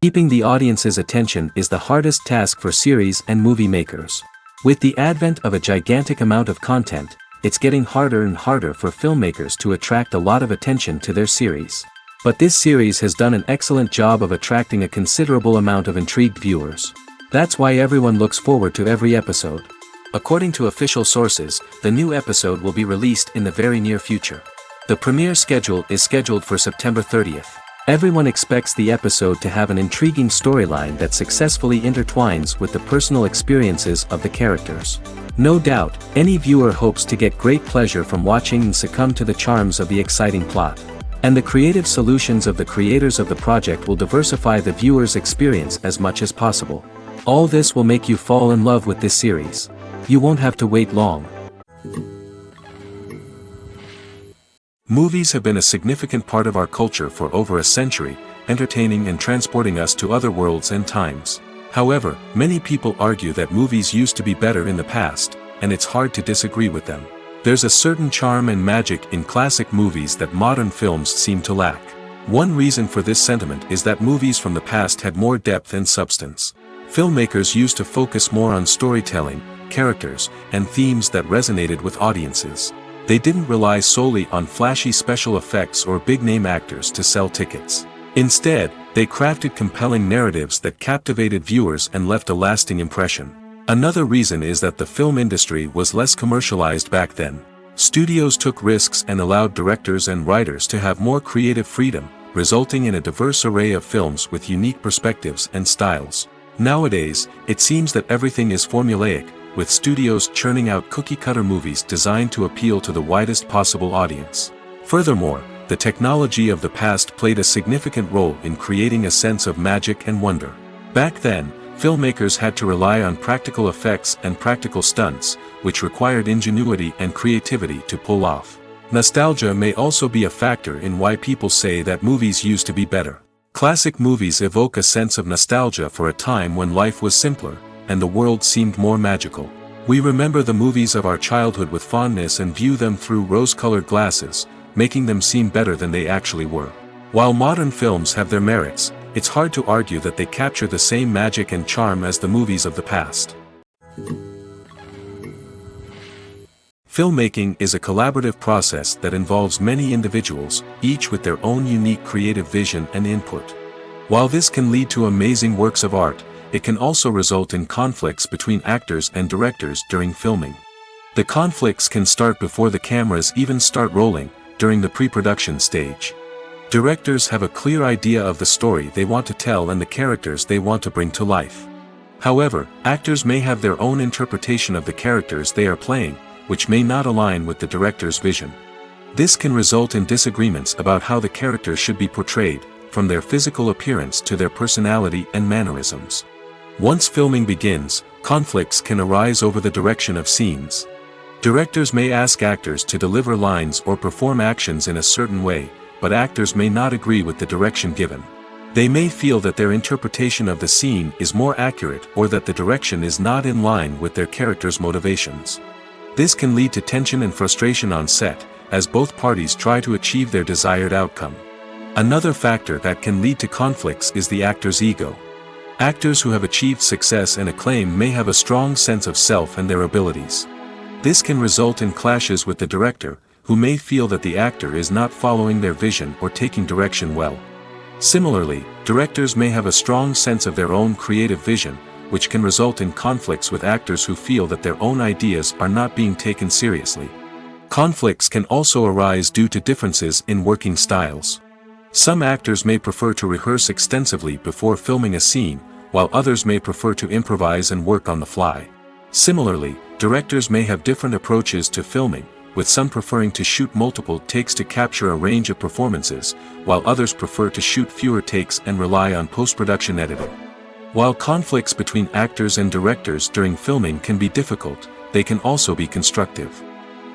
Keeping the audience's attention is the hardest task for series and movie makers. With the advent of a gigantic amount of content, it's getting harder and harder for filmmakers to attract a lot of attention to their series. But this series has done an excellent job of attracting a considerable amount of intrigued viewers. That's why everyone looks forward to every episode. According to official sources, the new episode will be released in the very near future. The premiere schedule is scheduled for September 30th. Everyone expects the episode to have an intriguing storyline that successfully intertwines with the personal experiences of the characters. No doubt, any viewer hopes to get great pleasure from watching and succumb to the charms of the exciting plot. And the creative solutions of the creators of the project will diversify the viewer's experience as much as possible. All this will make you fall in love with this series. You won't have to wait long. Movies have been a significant part of our culture for over a century, entertaining and transporting us to other worlds and times. However, many people argue that movies used to be better in the past, and it's hard to disagree with them. There's a certain charm and magic in classic movies that modern films seem to lack. One reason for this sentiment is that movies from the past had more depth and substance. Filmmakers used to focus more on storytelling, characters, and themes that resonated with audiences. They didn't rely solely on flashy special effects or big-name actors to sell tickets. Instead, they crafted compelling narratives that captivated viewers and left a lasting impression. Another reason is that the film industry was less commercialized back then. Studios took risks and allowed directors and writers to have more creative freedom, resulting in a diverse array of films with unique perspectives and styles. Nowadays, it seems that everything is formulaic, with studios churning out cookie-cutter movies designed to appeal to the widest possible audience. Furthermore, the technology of the past played a significant role in creating a sense of magic and wonder. Back then, filmmakers had to rely on practical effects and practical stunts, which required ingenuity and creativity to pull off. Nostalgia may also be a factor in why people say that movies used to be better. Classic movies evoke a sense of nostalgia for a time when life was simpler, and the world seemed more magical. We remember the movies of our childhood with fondness and view them through rose-colored glasses, making them seem better than they actually were. While modern films have their merits, it's hard to argue that they capture the same magic and charm as the movies of the past. Filmmaking is a collaborative process that involves many individuals, each with their own unique creative vision and input. While this can lead to amazing works of art, it can also result in conflicts between actors and directors during filming. The conflicts can start before the cameras even start rolling, during the pre-production stage. Directors have a clear idea of the story they want to tell and the characters they want to bring to life. However, actors may have their own interpretation of the characters they are playing, which may not align with the director's vision. This can result in disagreements about how the characters should be portrayed, from their physical appearance to their personality and mannerisms. Once filming begins, conflicts can arise over the direction of scenes. Directors may ask actors to deliver lines or perform actions in a certain way, but actors may not agree with the direction given. They may feel that their interpretation of the scene is more accurate or that the direction is not in line with their character's motivations. This can lead to tension and frustration on set, as both parties try to achieve their desired outcome. Another factor that can lead to conflicts is the actor's ego. Actors who have achieved success and acclaim may have a strong sense of self and their abilities. This can result in clashes with the director, who may feel that the actor is not following their vision or taking direction well. Similarly, directors may have a strong sense of their own creative vision, which can result in conflicts with actors who feel that their own ideas are not being taken seriously. Conflicts can also arise due to differences in working styles. Some actors may prefer to rehearse extensively before filming a scene, while others may prefer to improvise and work on the fly. Similarly, directors may have different approaches to filming, with some preferring to shoot multiple takes to capture a range of performances, while others prefer to shoot fewer takes and rely on post-production editing. While conflicts between actors and directors during filming can be difficult, they can also be constructive.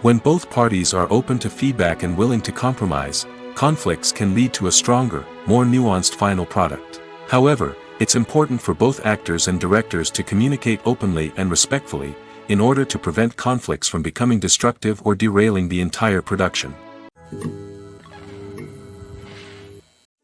When both parties are open to feedback and willing to compromise, conflicts can lead to a stronger, more nuanced final product. However, it's important for both actors and directors to communicate openly and respectfully, in order to prevent conflicts from becoming destructive or derailing the entire production.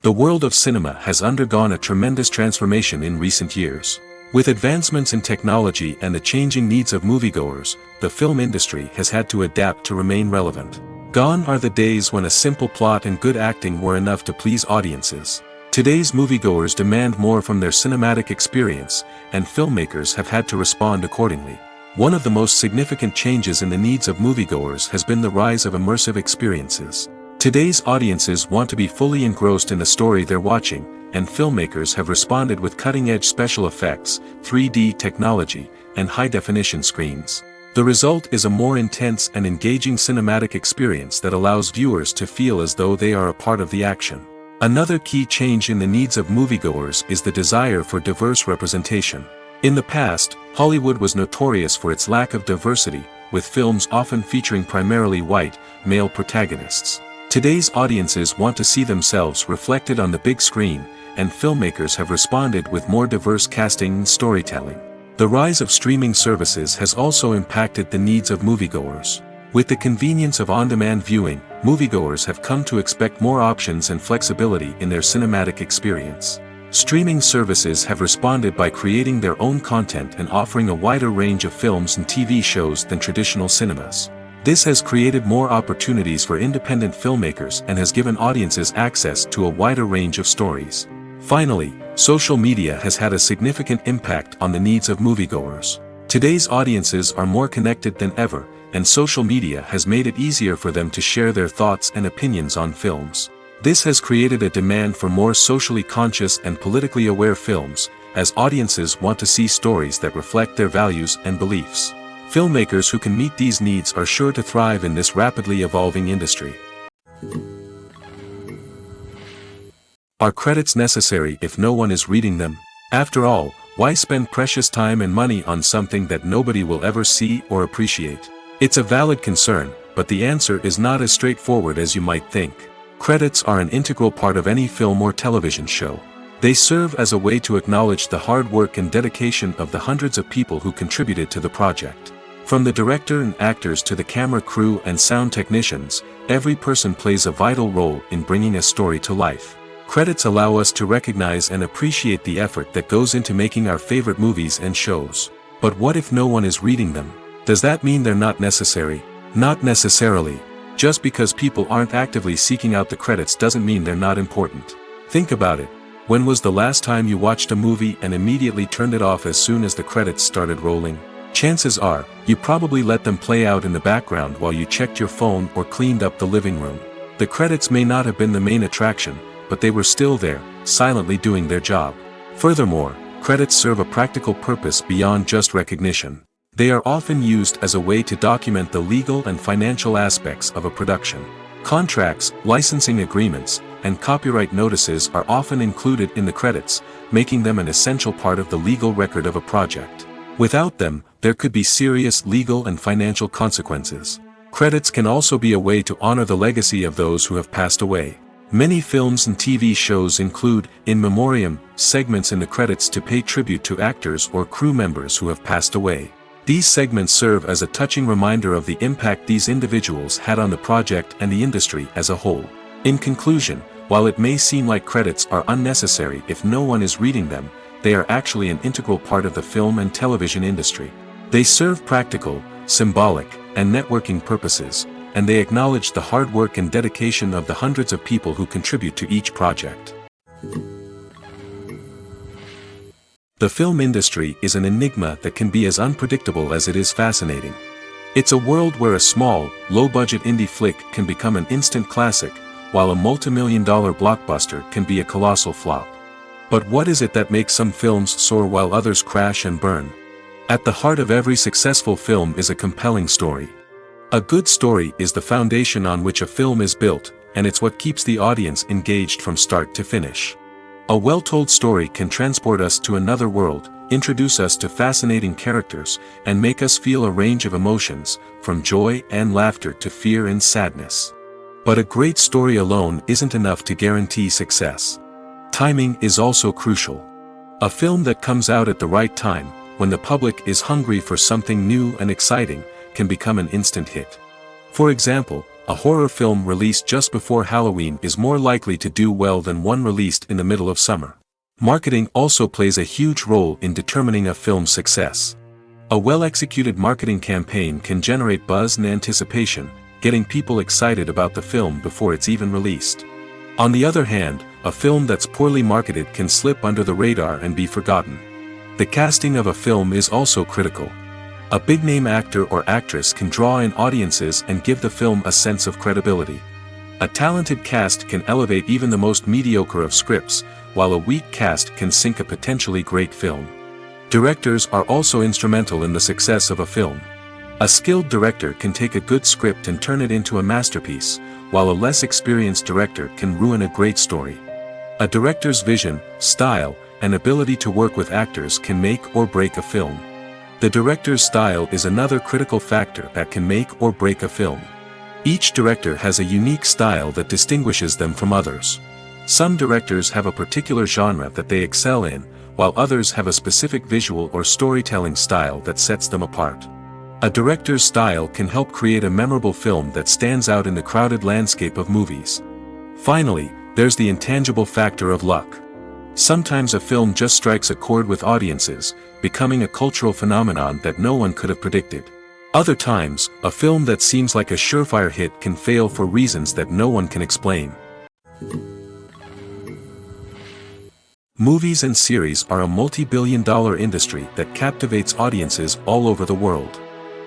The world of cinema has undergone a tremendous transformation in recent years. With advancements in technology and the changing needs of moviegoers, the film industry has had to adapt to remain relevant. Gone are the days when a simple plot and good acting were enough to please audiences. Today's moviegoers demand more from their cinematic experience, and filmmakers have had to respond accordingly. One of the most significant changes in the needs of moviegoers has been the rise of immersive experiences. Today's audiences want to be fully engrossed in the story they're watching, and filmmakers have responded with cutting-edge special effects, 3D technology, and high-definition screens. The result is a more intense and engaging cinematic experience that allows viewers to feel as though they are a part of the action. Another key change in the needs of moviegoers is the desire for diverse representation. In the past, Hollywood was notorious for its lack of diversity, with films often featuring primarily white, male protagonists. Today's audiences want to see themselves reflected on the big screen, and filmmakers have responded with more diverse casting and storytelling. The rise of streaming services has also impacted the needs of moviegoers. With the convenience of on-demand viewing, moviegoers have come to expect more options and flexibility in their cinematic experience. Streaming services have responded by creating their own content and offering a wider range of films and TV shows than traditional cinemas. This has created more opportunities for independent filmmakers and has given audiences access to a wider range of stories. Finally, social media has had a significant impact on the needs of moviegoers. Today's audiences are more connected than ever, and social media has made it easier for them to share their thoughts and opinions on films. This has created a demand for more socially conscious and politically aware films, as audiences want to see stories that reflect their values and beliefs. Filmmakers who can meet these needs are sure to thrive in this rapidly evolving industry. Are credits necessary if no one is reading them? After all, why spend precious time and money on something that nobody will ever see or appreciate? It's a valid concern, but the answer is not as straightforward as you might think. Credits are an integral part of any film or television show. They serve as a way to acknowledge the hard work and dedication of the hundreds of people who contributed to the project. From the director and actors to the camera crew and sound technicians, every person plays a vital role in bringing a story to life. Credits allow us to recognize and appreciate the effort that goes into making our favorite movies and shows. But what if no one is reading them? Does that mean they're not necessary? Not necessarily. Just because people aren't actively seeking out the credits doesn't mean they're not important. Think about it. When was the last time you watched a movie and immediately turned it off as soon as the credits started rolling? Chances are, you probably let them play out in the background while you checked your phone or cleaned up the living room. The credits may not have been the main attraction, but they were still there, silently doing their job. Furthermore, credits serve a practical purpose beyond just recognition. They are often used as a way to document the legal and financial aspects of a production. Contracts, licensing agreements, and copyright notices are often included in the credits, making them an essential part of the legal record of a project. Without them, there could be serious legal and financial consequences. Credits can also be a way to honor the legacy of those who have passed away. Many films and TV shows include, in memoriam, segments in the credits to pay tribute to actors or crew members who have passed away. These segments serve as a touching reminder of the impact these individuals had on the project and the industry as a whole. In conclusion, while it may seem like credits are unnecessary if no one is reading them, they are actually an integral part of the film and television industry. They serve practical, symbolic, and networking purposes, and they acknowledge the hard work and dedication of the hundreds of people who contribute to each project. The film industry is an enigma that can be as unpredictable as it is fascinating. It's a world where a small, low-budget indie flick can become an instant classic, while a multi-million-dollar blockbuster can be a colossal flop. But what is it that makes some films soar while others crash and burn? At the heart of every successful film is a compelling story. A good story is the foundation on which a film is built, and it's what keeps the audience engaged from start to finish. A well-told story can transport us to another world, introduce us to fascinating characters, and make us feel a range of emotions, from joy and laughter to fear and sadness. But a great story alone isn't enough to guarantee success. Timing is also crucial. A film that comes out at the right time, when the public is hungry for something new and exciting, can become an instant hit. For example, A horror film released just before Halloween is more likely to do well than one released in the middle of summer. Marketing also plays a huge role in determining a film's success. A well-executed marketing campaign can generate buzz and anticipation, getting people excited about the film before it's even released. On the other hand, a film that's poorly marketed can slip under the radar and be forgotten. The casting of a film is also critical. A big-name actor or actress can draw in audiences and give the film a sense of credibility. A talented cast can elevate even the most mediocre of scripts, while a weak cast can sink a potentially great film. Directors are also instrumental in the success of a film. A skilled director can take a good script and turn it into a masterpiece, while a less experienced director can ruin a great story. A director's vision, style, and ability to work with actors can make or break a film. The director's style is another critical factor that can make or break a film. Each director has a unique style that distinguishes them from others. Some directors have a particular genre that they excel in, while others have a specific visual or storytelling style that sets them apart. A director's style can help create a memorable film that stands out in the crowded landscape of movies. Finally, there's the intangible factor of luck. Sometimes a film just strikes a chord with audiences, becoming a cultural phenomenon that no one could have predicted. Other times, a film that seems like a surefire hit can fail for reasons that no one can explain. Movies and series are a multi-billion-dollar industry that captivates audiences all over the world.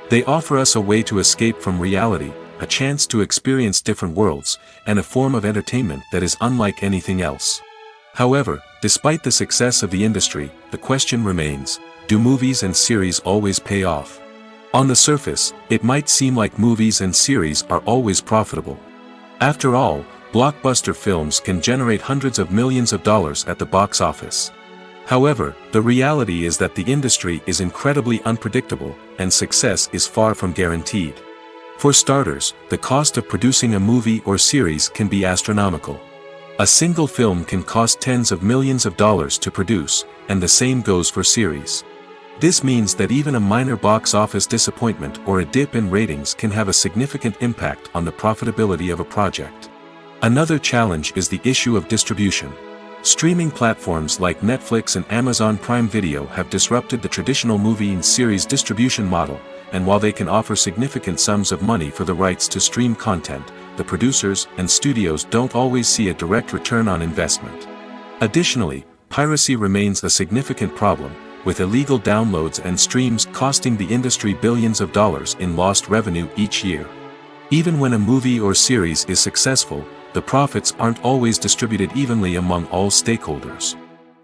They offer us a way to escape from reality, a chance to experience different worlds, and a form of entertainment that is unlike anything else. However, despite the success of the industry, the question remains, do movies and series always pay off? On the surface, it might seem like movies and series are always profitable. After all, blockbuster films can generate hundreds of millions of dollars at the box office. However, the reality is that the industry is incredibly unpredictable, and success is far from guaranteed. For starters, the cost of producing a movie or series can be astronomical. A single film can cost tens of millions of dollars to produce, and the same goes for series. This means that even a minor box office disappointment or a dip in ratings can have a significant impact on the profitability of a project. Another challenge is the issue of distribution. Streaming platforms like Netflix and Amazon Prime Video have disrupted the traditional movie and series distribution model, and while they can offer significant sums of money for the rights to stream content, the producers and studios don't always see a direct return on investment. Additionally, piracy remains a significant problem, with illegal downloads and streams costing the industry billions of dollars in lost revenue each year. Even when a movie or series is successful, the profits aren't always distributed evenly among all stakeholders.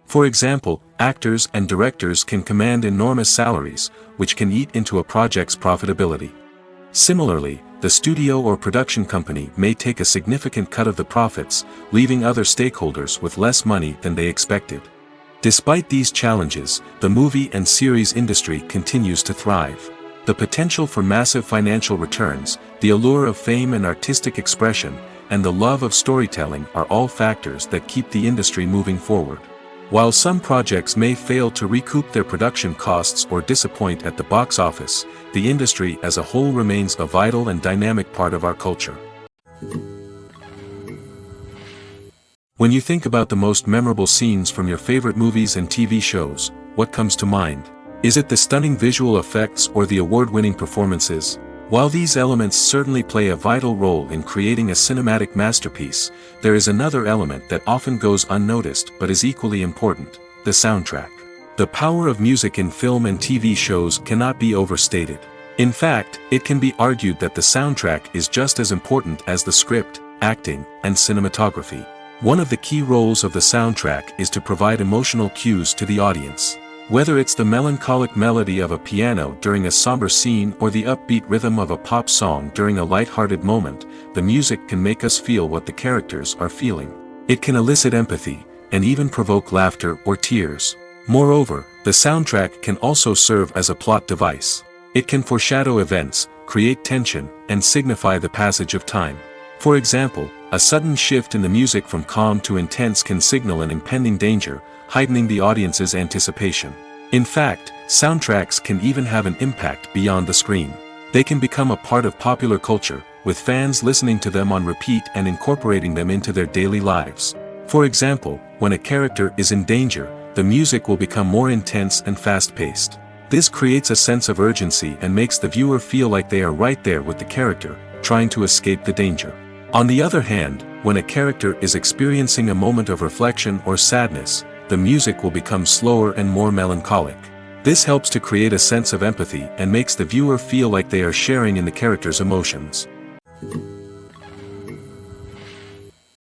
For example, actors and directors can command enormous salaries, which can eat into a project's profitability. Similarly, the studio or production company may take a significant cut of the profits, leaving other stakeholders with less money than they expected. Despite these challenges, the movie and series industry continues to thrive. The potential for massive financial returns, the allure of fame and artistic expression, and the love of storytelling are all factors that keep the industry moving forward. While some projects may fail to recoup their production costs or disappoint at the box office, the industry as a whole remains a vital and dynamic part of our culture. When you think about the most memorable scenes from your favorite movies and TV shows, what comes to mind? Is it the stunning visual effects or the award-winning performances? While these elements certainly play a vital role in creating a cinematic masterpiece, there is another element that often goes unnoticed but is equally important: the soundtrack. The power of music in film and TV shows cannot be overstated. In fact, it can be argued that the soundtrack is just as important as the script, acting, and cinematography. One of the key roles of the soundtrack is to provide emotional cues to the audience. Whether it's the melancholic melody of a piano during a somber scene or the upbeat rhythm of a pop song during a light-hearted moment, the music can make us feel what the characters are feeling. It can elicit empathy, and even provoke laughter or tears. Moreover, the soundtrack can also serve as a plot device. It can foreshadow events, create tension, and signify the passage of time. For example, a sudden shift in the music from calm to intense can signal an impending danger, heightening the audience's anticipation. In fact, soundtracks can even have an impact beyond the screen. They can become a part of popular culture, with fans listening to them on repeat and incorporating them into their daily lives. For example, when a character is in danger, the music will become more intense and fast-paced. This creates a sense of urgency and makes the viewer feel like they are right there with the character, trying to escape the danger. On the other hand, when a character is experiencing a moment of reflection or sadness, the music will become slower and more melancholic. This helps to create a sense of empathy and makes the viewer feel like they are sharing in the character's emotions.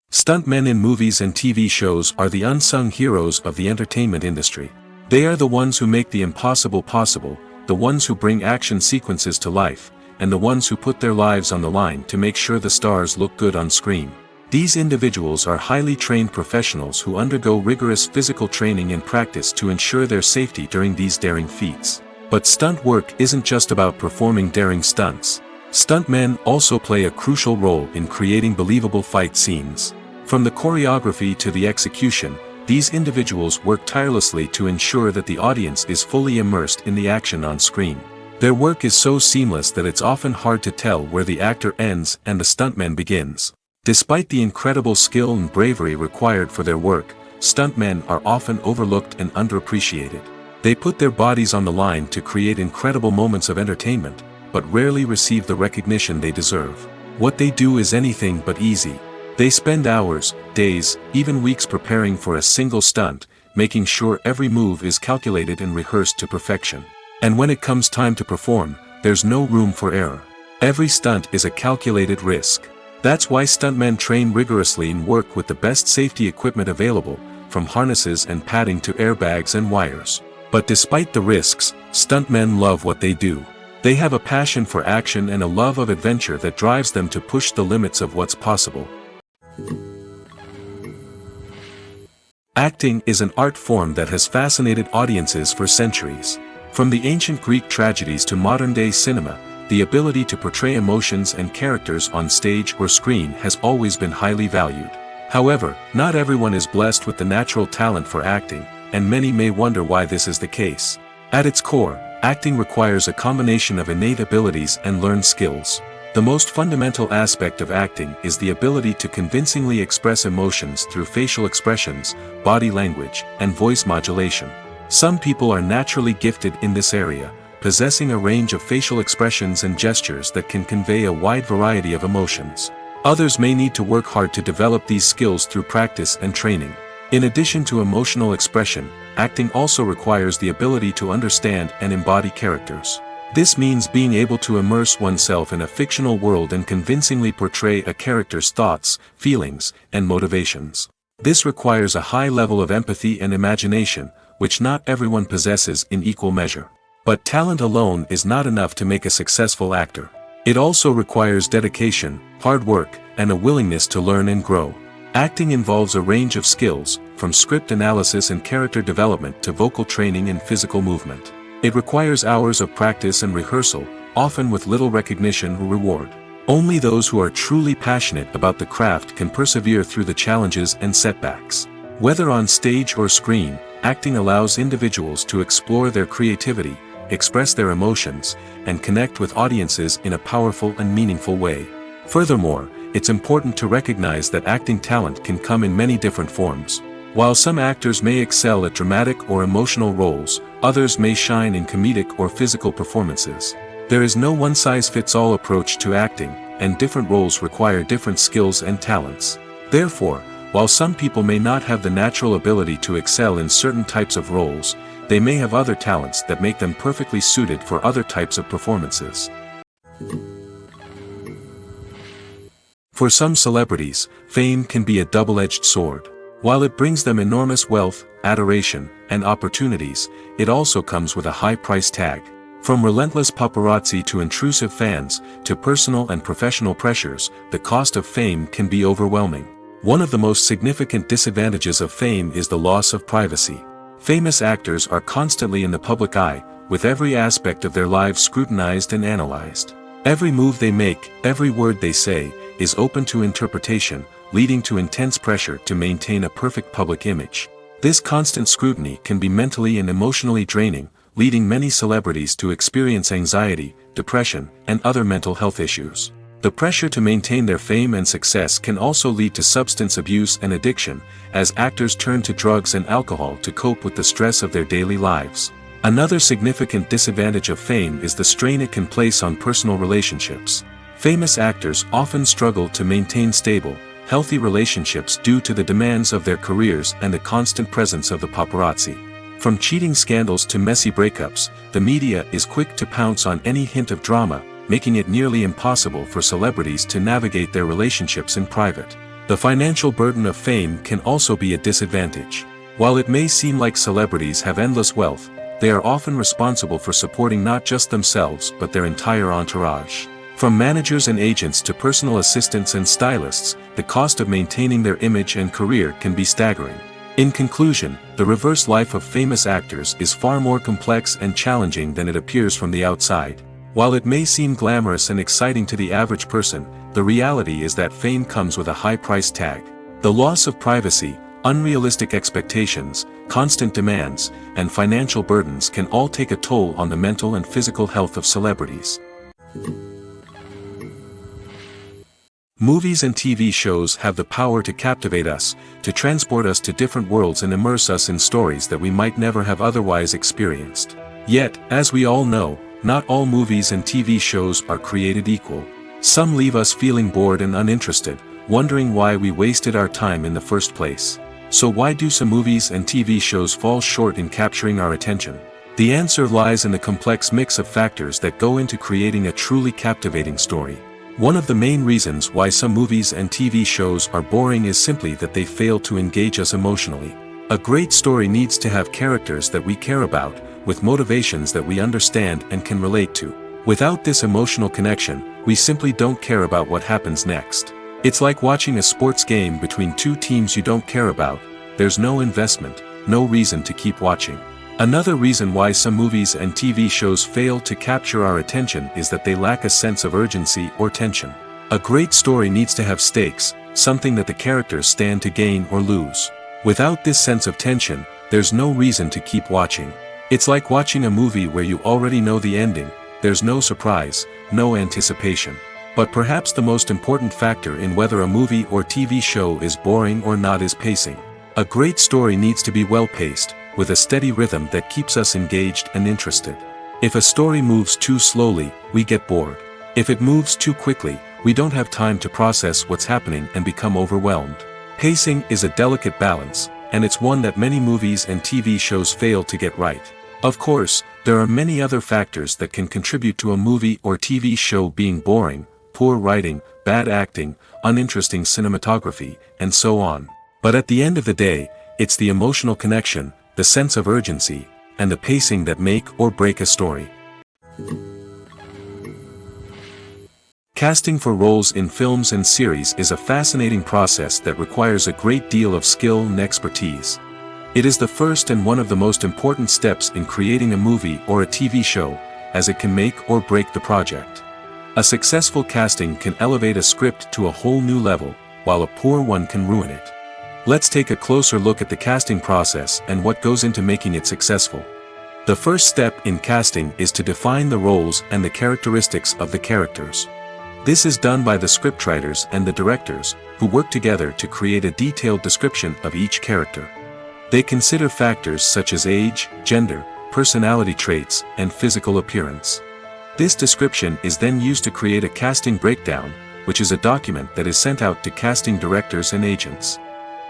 Stuntmen in movies and TV shows are the unsung heroes of the entertainment industry. They are the ones who make the impossible possible, the ones who bring action sequences to life, and the ones who put their lives on the line to make sure the stars look good on screen. These individuals are highly trained professionals who undergo rigorous physical training and practice to ensure their safety during these daring feats. But stunt work isn't just about performing daring stunts. Stuntmen also play a crucial role in creating believable fight scenes. From the choreography to the execution, these individuals work tirelessly to ensure that the audience is fully immersed in the action on screen. Their work is so seamless that it's often hard to tell where the actor ends and the stuntman begins. Despite the incredible skill and bravery required for their work, stuntmen are often overlooked and underappreciated. They put their bodies on the line to create incredible moments of entertainment, but rarely receive the recognition they deserve. What they do is anything but easy. They spend hours, days, even weeks preparing for a single stunt, making sure every move is calculated and rehearsed to perfection. And when it comes time to perform, there's no room for error. Every stunt is a calculated risk. That's why stuntmen train rigorously and work with the best safety equipment available, from harnesses and padding to airbags and wires. But despite the risks, stuntmen love what they do. They have a passion for action and a love of adventure that drives them to push the limits of what's possible. Acting is an art form that has fascinated audiences for centuries. From the ancient Greek tragedies to modern-day cinema, the ability to portray emotions and characters on stage or screen has always been highly valued. However, not everyone is blessed with the natural talent for acting, and many may wonder why this is the case. At its core, acting requires a combination of innate abilities and learned skills. The most fundamental aspect of acting is the ability to convincingly express emotions through facial expressions, body language, and voice modulation. Some people are naturally gifted in this area, possessing a range of facial expressions and gestures that can convey a wide variety of emotions. Others may need to work hard to develop these skills through practice and training. In addition to emotional expression, acting also requires the ability to understand and embody characters. This means being able to immerse oneself in a fictional world and convincingly portray a character's thoughts, feelings, and motivations. This requires a high level of empathy and imagination, which not everyone possesses in equal measure. But talent alone is not enough to make a successful actor. It also requires dedication, hard work, and a willingness to learn and grow. Acting involves a range of skills, from script analysis and character development to vocal training and physical movement. It requires hours of practice and rehearsal, often with little recognition or reward. Only those who are truly passionate about the craft can persevere through the challenges and setbacks. Whether on stage or screen, acting allows individuals to explore their creativity, express their emotions, and connect with audiences in a powerful and meaningful way. Furthermore, it's important to recognize that acting talent can come in many different forms. While some actors may excel at dramatic or emotional roles, others may shine in comedic or physical performances. There is no one-size-fits-all approach to acting, and different roles require different skills and talents. Therefore, while some people may not have the natural ability to excel in certain types of roles, they may have other talents that make them perfectly suited for other types of performances. For some celebrities, fame can be a double-edged sword. While it brings them enormous wealth, adoration, and opportunities, it also comes with a high price tag. From relentless paparazzi to intrusive fans, to personal and professional pressures, the cost of fame can be overwhelming. One of the most significant disadvantages of fame is the loss of privacy. Famous actors are constantly in the public eye, with every aspect of their lives scrutinized and analyzed. Every move they make, every word they say, is open to interpretation, leading to intense pressure to maintain a perfect public image. This constant scrutiny can be mentally and emotionally draining, leading many celebrities to experience anxiety, depression, and other mental health issues. The pressure to maintain their fame and success can also lead to substance abuse and addiction, as actors turn to drugs and alcohol to cope with the stress of their daily lives. Another significant disadvantage of fame is the strain it can place on personal relationships. Famous actors often struggle to maintain stable, healthy relationships due to the demands of their careers and the constant presence of the paparazzi. From cheating scandals to messy breakups, the media is quick to pounce on any hint of drama, making it nearly impossible for celebrities to navigate their relationships in private. The financial burden of fame can also be a disadvantage. While it may seem like celebrities have endless wealth, they are often responsible for supporting not just themselves but their entire entourage. From managers and agents to personal assistants and stylists, the cost of maintaining their image and career can be staggering. In conclusion, the reverse life of famous actors is far more complex and challenging than it appears from the outside. While it may seem glamorous and exciting to the average person, the reality is that fame comes with a high price tag. The loss of privacy, unrealistic expectations, constant demands, and financial burdens can all take a toll on the mental and physical health of celebrities. Movies and TV shows have the power to captivate us, to transport us to different worlds and immerse us in stories that we might never have otherwise experienced. Yet, as we all know, not all movies and TV shows are created equal. Some leave us feeling bored and uninterested, wondering why we wasted our time in the first place. So why do some movies and TV shows fall short in capturing our attention? The answer lies in the complex mix of factors that go into creating a truly captivating story. One of the main reasons why some movies and TV shows are boring is simply that they fail to engage us emotionally. A great story needs to have characters that we care about, with motivations that we understand and can relate to. Without this emotional connection, we simply don't care about what happens next. It's like watching a sports game between two teams you don't care about. There's no investment, no reason to keep watching. Another reason why some movies and TV shows fail to capture our attention is that they lack a sense of urgency or tension. A great story needs to have stakes, something that the characters stand to gain or lose. Without this sense of tension, there's no reason to keep watching. It's like watching a movie where you already know the ending. There's no surprise, no anticipation. But perhaps the most important factor in whether a movie or TV show is boring or not is pacing. A great story needs to be well-paced, with a steady rhythm that keeps us engaged and interested. If a story moves too slowly, we get bored. If it moves too quickly, we don't have time to process what's happening and become overwhelmed. Pacing is a delicate balance, and it's one that many movies and TV shows fail to get right. Of course, there are many other factors that can contribute to a movie or TV show being boring: poor writing, bad acting, uninteresting cinematography, and so on. But at the end of the day, it's the emotional connection, the sense of urgency, and the pacing that make or break a story. Casting for roles in films and series is a fascinating process that requires a great deal of skill and expertise. It is the first and one of the most important steps in creating a movie or a TV show, as it can make or break the project. A successful casting can elevate a script to a whole new level, while a poor one can ruin it. Let's take a closer look at the casting process and what goes into making it successful. The first step in casting is to define the roles and the characteristics of the characters. This is done by the scriptwriters and the directors, who work together to create a detailed description of each character. They consider factors such as age, gender, personality traits, and physical appearance. This description is then used to create a casting breakdown, which is a document that is sent out to casting directors and agents.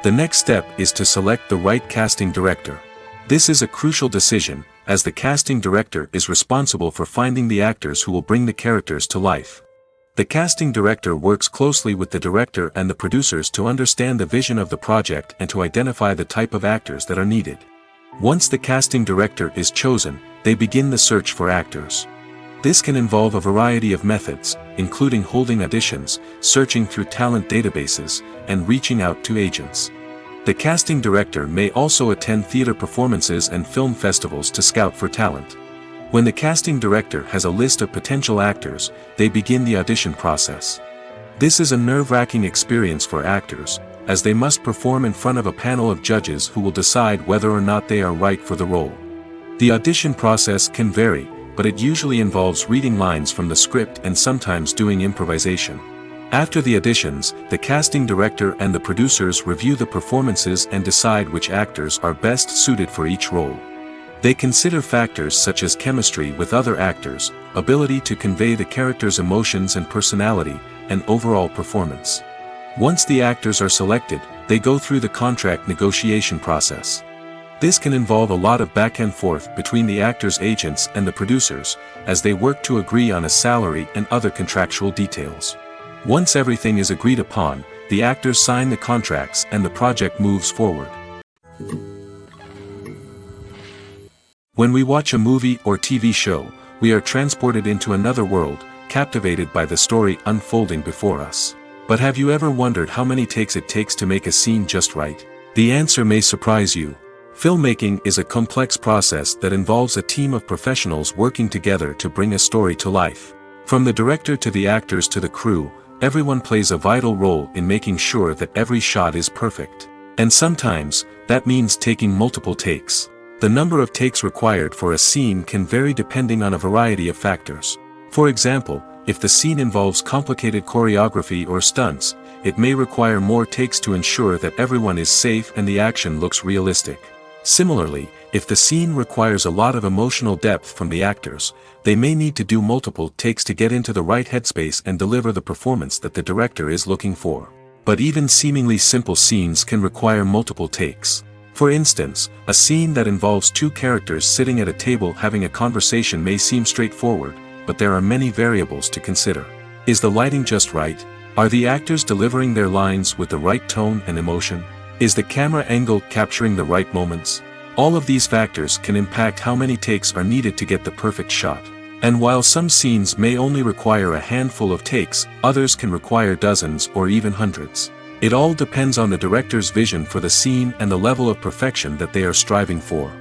The next step is to select the right casting director. This is a crucial decision, as the casting director is responsible for finding the actors who will bring the characters to life. The casting director works closely with the director and the producers to understand the vision of the project and to identify the type of actors that are needed. Once the casting director is chosen, they begin the search for actors. This can involve a variety of methods, including holding auditions, searching through talent databases, and reaching out to agents. The casting director may also attend theater performances and film festivals to scout for talent. When the casting director has a list of potential actors, they begin the audition process. This is a nerve-wracking experience for actors, as they must perform in front of a panel of judges who will decide whether or not they are right for the role. The audition process can vary, but it usually involves reading lines from the script and sometimes doing improvisation. After the auditions, the casting director and the producers review the performances and decide which actors are best suited for each role. They consider factors such as chemistry with other actors, ability to convey the character's emotions and personality, and overall performance. Once the actors are selected, they go through the contract negotiation process. This can involve a lot of back and forth between the actors' agents and the producers, as they work to agree on a salary and other contractual details. Once everything is agreed upon, the actors sign the contracts and the project moves forward. When we watch a movie or TV show, we are transported into another world, captivated by the story unfolding before us. But have you ever wondered how many takes it takes to make a scene just right? The answer may surprise you. Filmmaking is a complex process that involves a team of professionals working together to bring a story to life. From the director to the actors to the crew, everyone plays a vital role in making sure that every shot is perfect. And sometimes, that means taking multiple takes. The number of takes required for a scene can vary depending on a variety of factors. For example, if the scene involves complicated choreography or stunts, it may require more takes to ensure that everyone is safe and the action looks realistic. Similarly, if the scene requires a lot of emotional depth from the actors, they may need to do multiple takes to get into the right headspace and deliver the performance that the director is looking for. But even seemingly simple scenes can require multiple takes. For instance, a scene that involves two characters sitting at a table having a conversation may seem straightforward, but there are many variables to consider. Is the lighting just right? Are the actors delivering their lines with the right tone and emotion? Is the camera angle capturing the right moments? All of these factors can impact how many takes are needed to get the perfect shot. And while some scenes may only require a handful of takes, others can require dozens or even hundreds. It all depends on the director's vision for the scene and the level of perfection that they are striving for.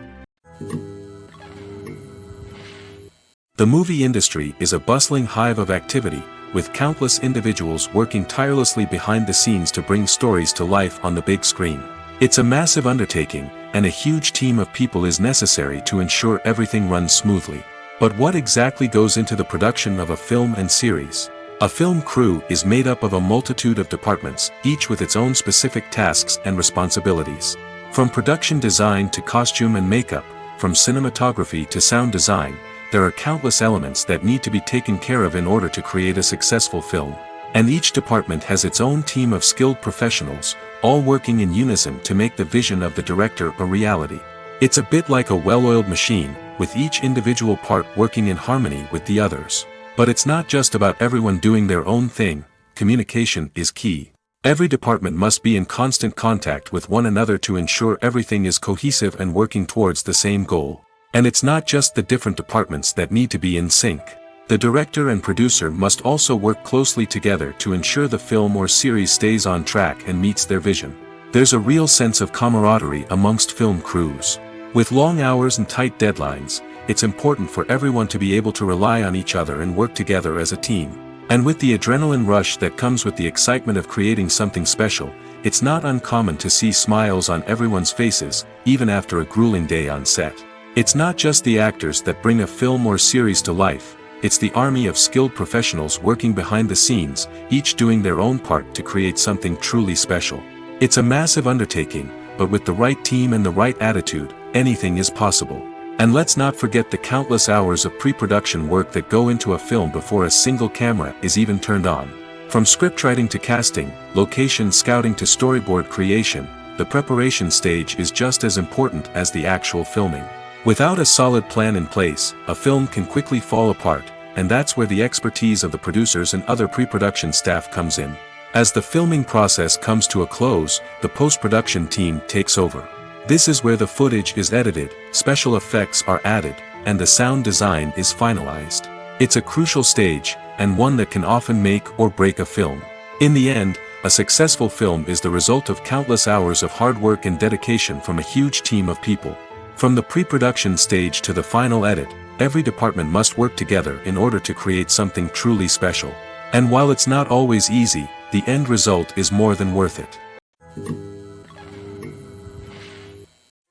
The movie industry is a bustling hive of activity, with countless individuals working tirelessly behind the scenes to bring stories to life on the big screen. It's a massive undertaking, and a huge team of people is necessary to ensure everything runs smoothly. But what exactly goes into the production of a film and series? A film crew is made up of a multitude of departments, each with its own specific tasks and responsibilities. From production design to costume and makeup, from cinematography to sound design, there are countless elements that need to be taken care of in order to create a successful film. And each department has its own team of skilled professionals, all working in unison to make the vision of the director a reality. It's a bit like a well-oiled machine, with each individual part working in harmony with the others. But it's not just about everyone doing their own thing. Communication is key. Every department must be in constant contact with one another to ensure everything is cohesive and working towards the same goal. And it's not just the different departments that need to be in sync. The director and producer must also work closely together to ensure the film or series stays on track and meets their vision. There's a real sense of camaraderie amongst film crews. With long hours and tight deadlines, it's important for everyone to be able to rely on each other and work together as a team. And with the adrenaline rush that comes with the excitement of creating something special, it's not uncommon to see smiles on everyone's faces, even after a grueling day on set. It's not just the actors that bring a film or series to life, it's the army of skilled professionals working behind the scenes, each doing their own part to create something truly special. It's a massive undertaking, but with the right team and the right attitude, anything is possible. And let's not forget the countless hours of pre-production work that go into a film before a single camera is even turned on. From scriptwriting to casting, location scouting to storyboard creation, the preparation stage is just as important as the actual filming. Without a solid plan in place, a film can quickly fall apart, and that's where the expertise of the producers and other pre-production staff comes in. As the filming process comes to a close, the post-production team takes over. This is where the footage is edited, special effects are added, and the sound design is finalized. It's a crucial stage, and one that can often make or break a film. In the end, a successful film is the result of countless hours of hard work and dedication from a huge team of people. From the pre-production stage to the final edit, every department must work together in order to create something truly special. And while it's not always easy, the end result is more than worth it.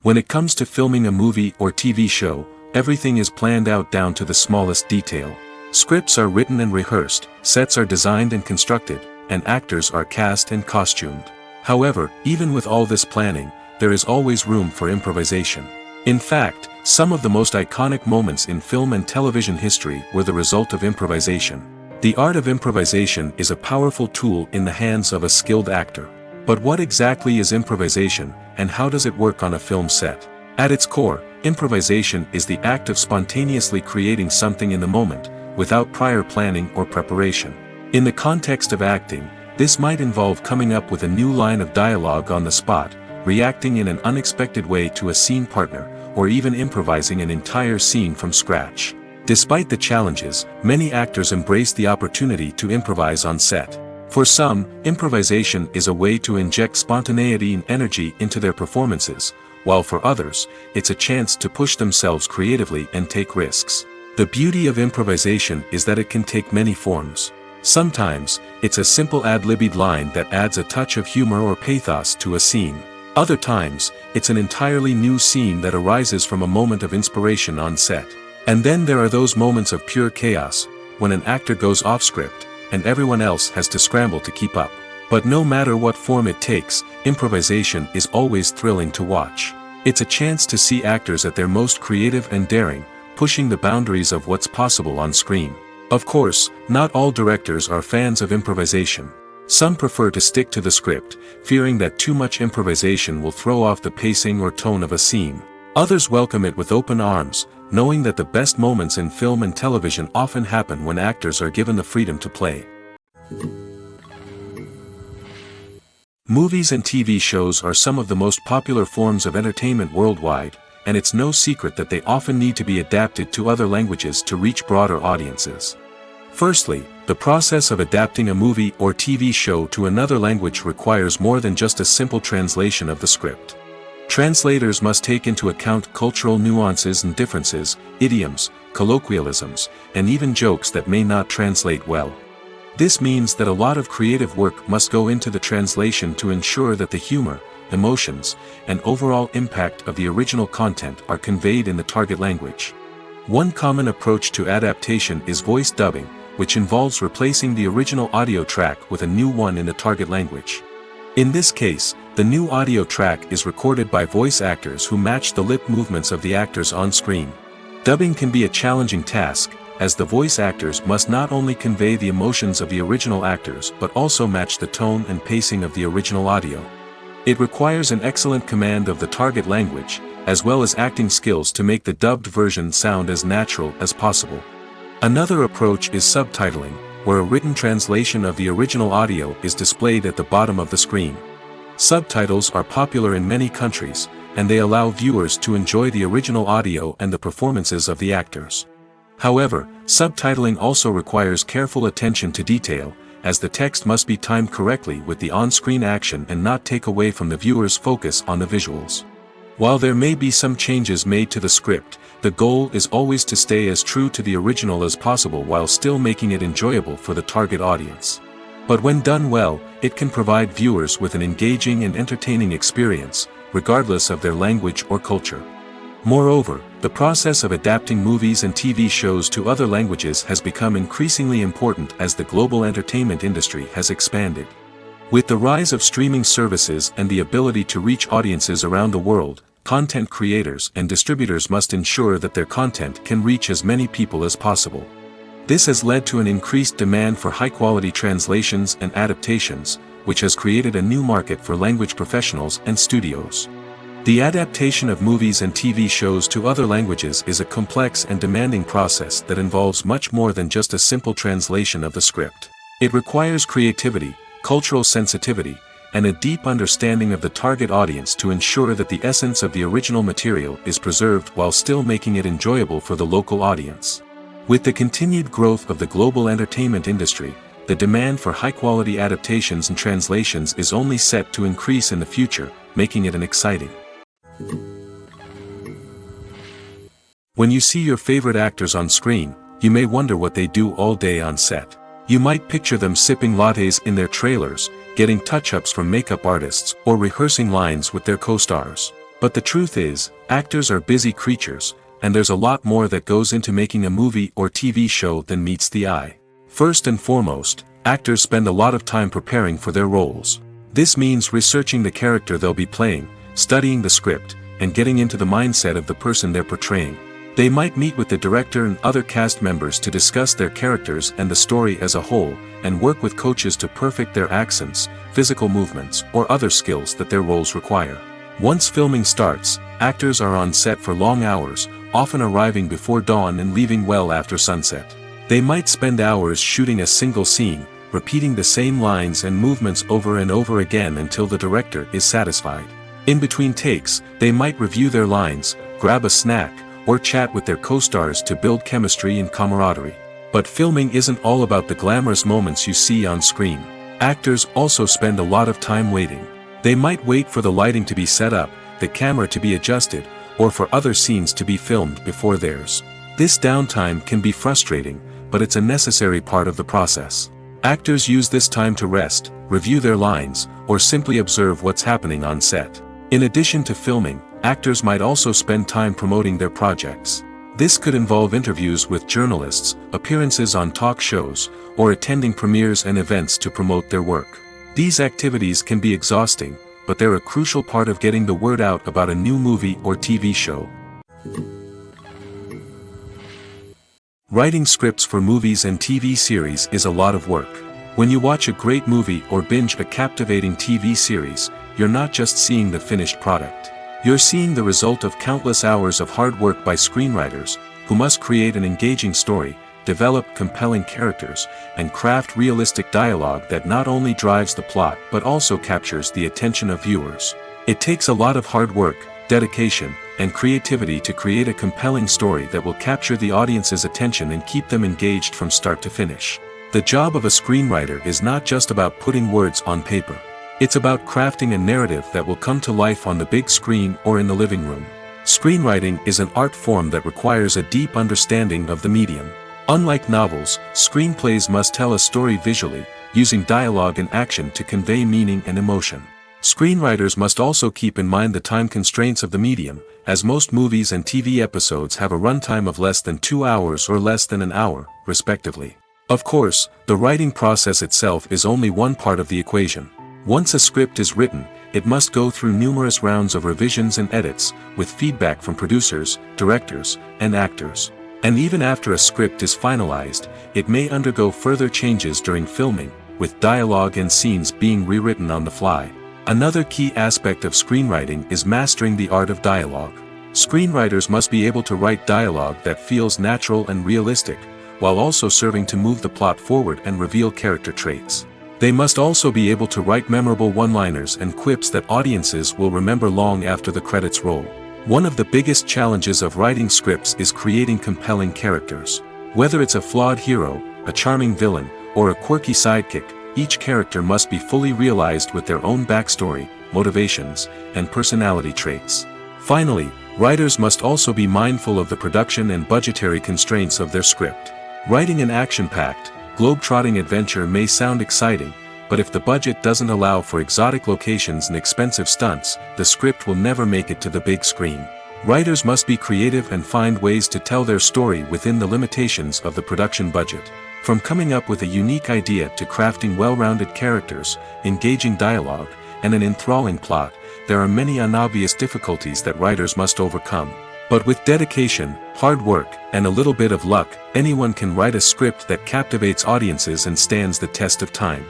When it comes to filming a movie or TV show, everything is planned out down to the smallest detail. Scripts are written and rehearsed, sets are designed and constructed, and actors are cast and costumed. However, even with all this planning, there is always room for improvisation. In fact, some of the most iconic moments in film and television history were the result of improvisation. The art of improvisation is a powerful tool in the hands of a skilled actor. But what exactly is improvisation, and how does it work on a film set? At its core, improvisation is the act of spontaneously creating something in the moment, without prior planning or preparation. In the context of acting, this might involve coming up with a new line of dialogue on the spot, reacting in an unexpected way to a scene partner, or even improvising an entire scene from scratch. Despite the challenges, many actors embrace the opportunity to improvise on set. For some, improvisation is a way to inject spontaneity and energy into their performances, while for others, it's a chance to push themselves creatively and take risks. The beauty of improvisation is that it can take many forms. Sometimes, it's a simple ad-libbed line that adds a touch of humor or pathos to a scene. Other times, it's an entirely new scene that arises from a moment of inspiration on set. And then there are those moments of pure chaos, when an actor goes off script, and everyone else has to scramble to keep up. But no matter what form it takes, improvisation is always thrilling to watch. It's a chance to see actors at their most creative and daring, pushing the boundaries of what's possible on screen. Of course, not all directors are fans of improvisation. Some prefer to stick to the script, fearing that too much improvisation will throw off the pacing or tone of a scene. Others welcome it with open arms, knowing that the best moments in film and television often happen when actors are given the freedom to play. Movies and TV shows are some of the most popular forms of entertainment worldwide, and it's no secret that they often need to be adapted to other languages to reach broader audiences. Firstly, the process of adapting a movie or TV show to another language requires more than just a simple translation of the script. Translators must take into account cultural nuances and differences, idioms, colloquialisms, and even jokes that may not translate well. This means that a lot of creative work must go into the translation to ensure that the humor, emotions, and overall impact of the original content are conveyed in the target language. One common approach to adaptation is voice dubbing, which involves replacing the original audio track with a new one in the target language. In this case, the new audio track is recorded by voice actors who match the lip movements of the actors on screen. Dubbing can be a challenging task, as the voice actors must not only convey the emotions of the original actors but also match the tone and pacing of the original audio. It requires an excellent command of the target language, as well as acting skills to make the dubbed version sound as natural as possible. Another approach is subtitling, where a written translation of the original audio is displayed at the bottom of the screen. Subtitles are popular in many countries, and they allow viewers to enjoy the original audio and the performances of the actors. However, subtitling also requires careful attention to detail, as the text must be timed correctly with the on-screen action and not take away from the viewer's focus on the visuals. While there may be some changes made to the script, the goal is always to stay as true to the original as possible while still making it enjoyable for the target audience. But when done well, it can provide viewers with an engaging and entertaining experience, regardless of their language or culture. Moreover, the process of adapting movies and TV shows to other languages has become increasingly important as the global entertainment industry has expanded. With the rise of streaming services and the ability to reach audiences around the world, content creators and distributors must ensure that their content can reach as many people as possible. This has led to an increased demand for high-quality translations and adaptations, which has created a new market for language professionals and studios. The adaptation of movies and TV shows to other languages is a complex and demanding process that involves much more than just a simple translation of the script. It requires creativity, cultural sensitivity, and a deep understanding of the target audience to ensure that the essence of the original material is preserved while still making it enjoyable for the local audience. With the continued growth of the global entertainment industry, the demand for high-quality adaptations and translations is only set to increase in the future, making it an exciting. When you see your favorite actors on screen, you may wonder what they do all day on set. You might picture them sipping lattes in their trailers, getting touch-ups from makeup artists, or rehearsing lines with their co-stars. But the truth is, actors are busy creatures, and there's a lot more that goes into making a movie or TV show than meets the eye. First and foremost, actors spend a lot of time preparing for their roles. This means researching the character they'll be playing, studying the script, and getting into the mindset of the person they're portraying. They might meet with the director and other cast members to discuss their characters and the story as a whole, and work with coaches to perfect their accents, physical movements, or other skills that their roles require. Once filming starts, actors are on set for long hours, often arriving before dawn and leaving well after sunset. They might spend hours shooting a single scene, repeating the same lines and movements over and over again until the director is satisfied. In between takes, they might review their lines, grab a snack, or chat with their co-stars to build chemistry and camaraderie. But filming isn't all about the glamorous moments you see on screen. Actors also spend a lot of time waiting. They might wait for the lighting to be set up, the camera to be adjusted, or for other scenes to be filmed before theirs. This downtime can be frustrating, but it's a necessary part of the process. Actors use this time to rest, review their lines, or simply observe what's happening on set. In addition to filming, actors might also spend time promoting their projects. This could involve interviews with journalists, appearances on talk shows, or attending premieres and events to promote their work. These activities can be exhausting, but they're a crucial part of getting the word out about a new movie or TV show. Writing scripts for movies and TV series is a lot of work. When you watch a great movie or binge a captivating TV series, you're not just seeing the finished product. You're seeing the result of countless hours of hard work by screenwriters, who must create an engaging story, develop compelling characters, and craft realistic dialogue that not only drives the plot but also captures the attention of viewers. It takes a lot of hard work, dedication, and creativity to create a compelling story that will capture the audience's attention and keep them engaged from start to finish. The job of a screenwriter is not just about putting words on paper. It's about crafting a narrative that will come to life on the big screen or in the living room. Screenwriting is an art form that requires a deep understanding of the medium. Unlike novels, screenplays must tell a story visually, using dialogue and action to convey meaning and emotion. Screenwriters must also keep in mind the time constraints of the medium, as most movies and TV episodes have a runtime of less than 2 hours or less than an hour, respectively. Of course, the writing process itself is only one part of the equation. Once a script is written, it must go through numerous rounds of revisions and edits, with feedback from producers, directors, and actors. And even after a script is finalized, it may undergo further changes during filming, with dialogue and scenes being rewritten on the fly. Another key aspect of screenwriting is mastering the art of dialogue. Screenwriters must be able to write dialogue that feels natural and realistic, while also serving to move the plot forward and reveal character traits. They must also be able to write memorable one-liners and quips that audiences will remember long after the credits roll. One of the biggest challenges of writing scripts is creating compelling characters. Whether it's a flawed hero, a charming villain, or a quirky sidekick, each character must be fully realized with their own backstory, motivations, and personality traits. Finally, writers must also be mindful of the production and budgetary constraints of their script. Writing an action-packed, globe-trotting adventure may sound exciting, but if the budget doesn't allow for exotic locations and expensive stunts, the script will never make it to the big screen. Writers must be creative and find ways to tell their story within the limitations of the production budget. From coming up with a unique idea to crafting well-rounded characters, engaging dialogue, and an enthralling plot, there are many unobvious difficulties that writers must overcome. But with dedication, hard work, and a little bit of luck, anyone can write a script that captivates audiences and stands the test of time.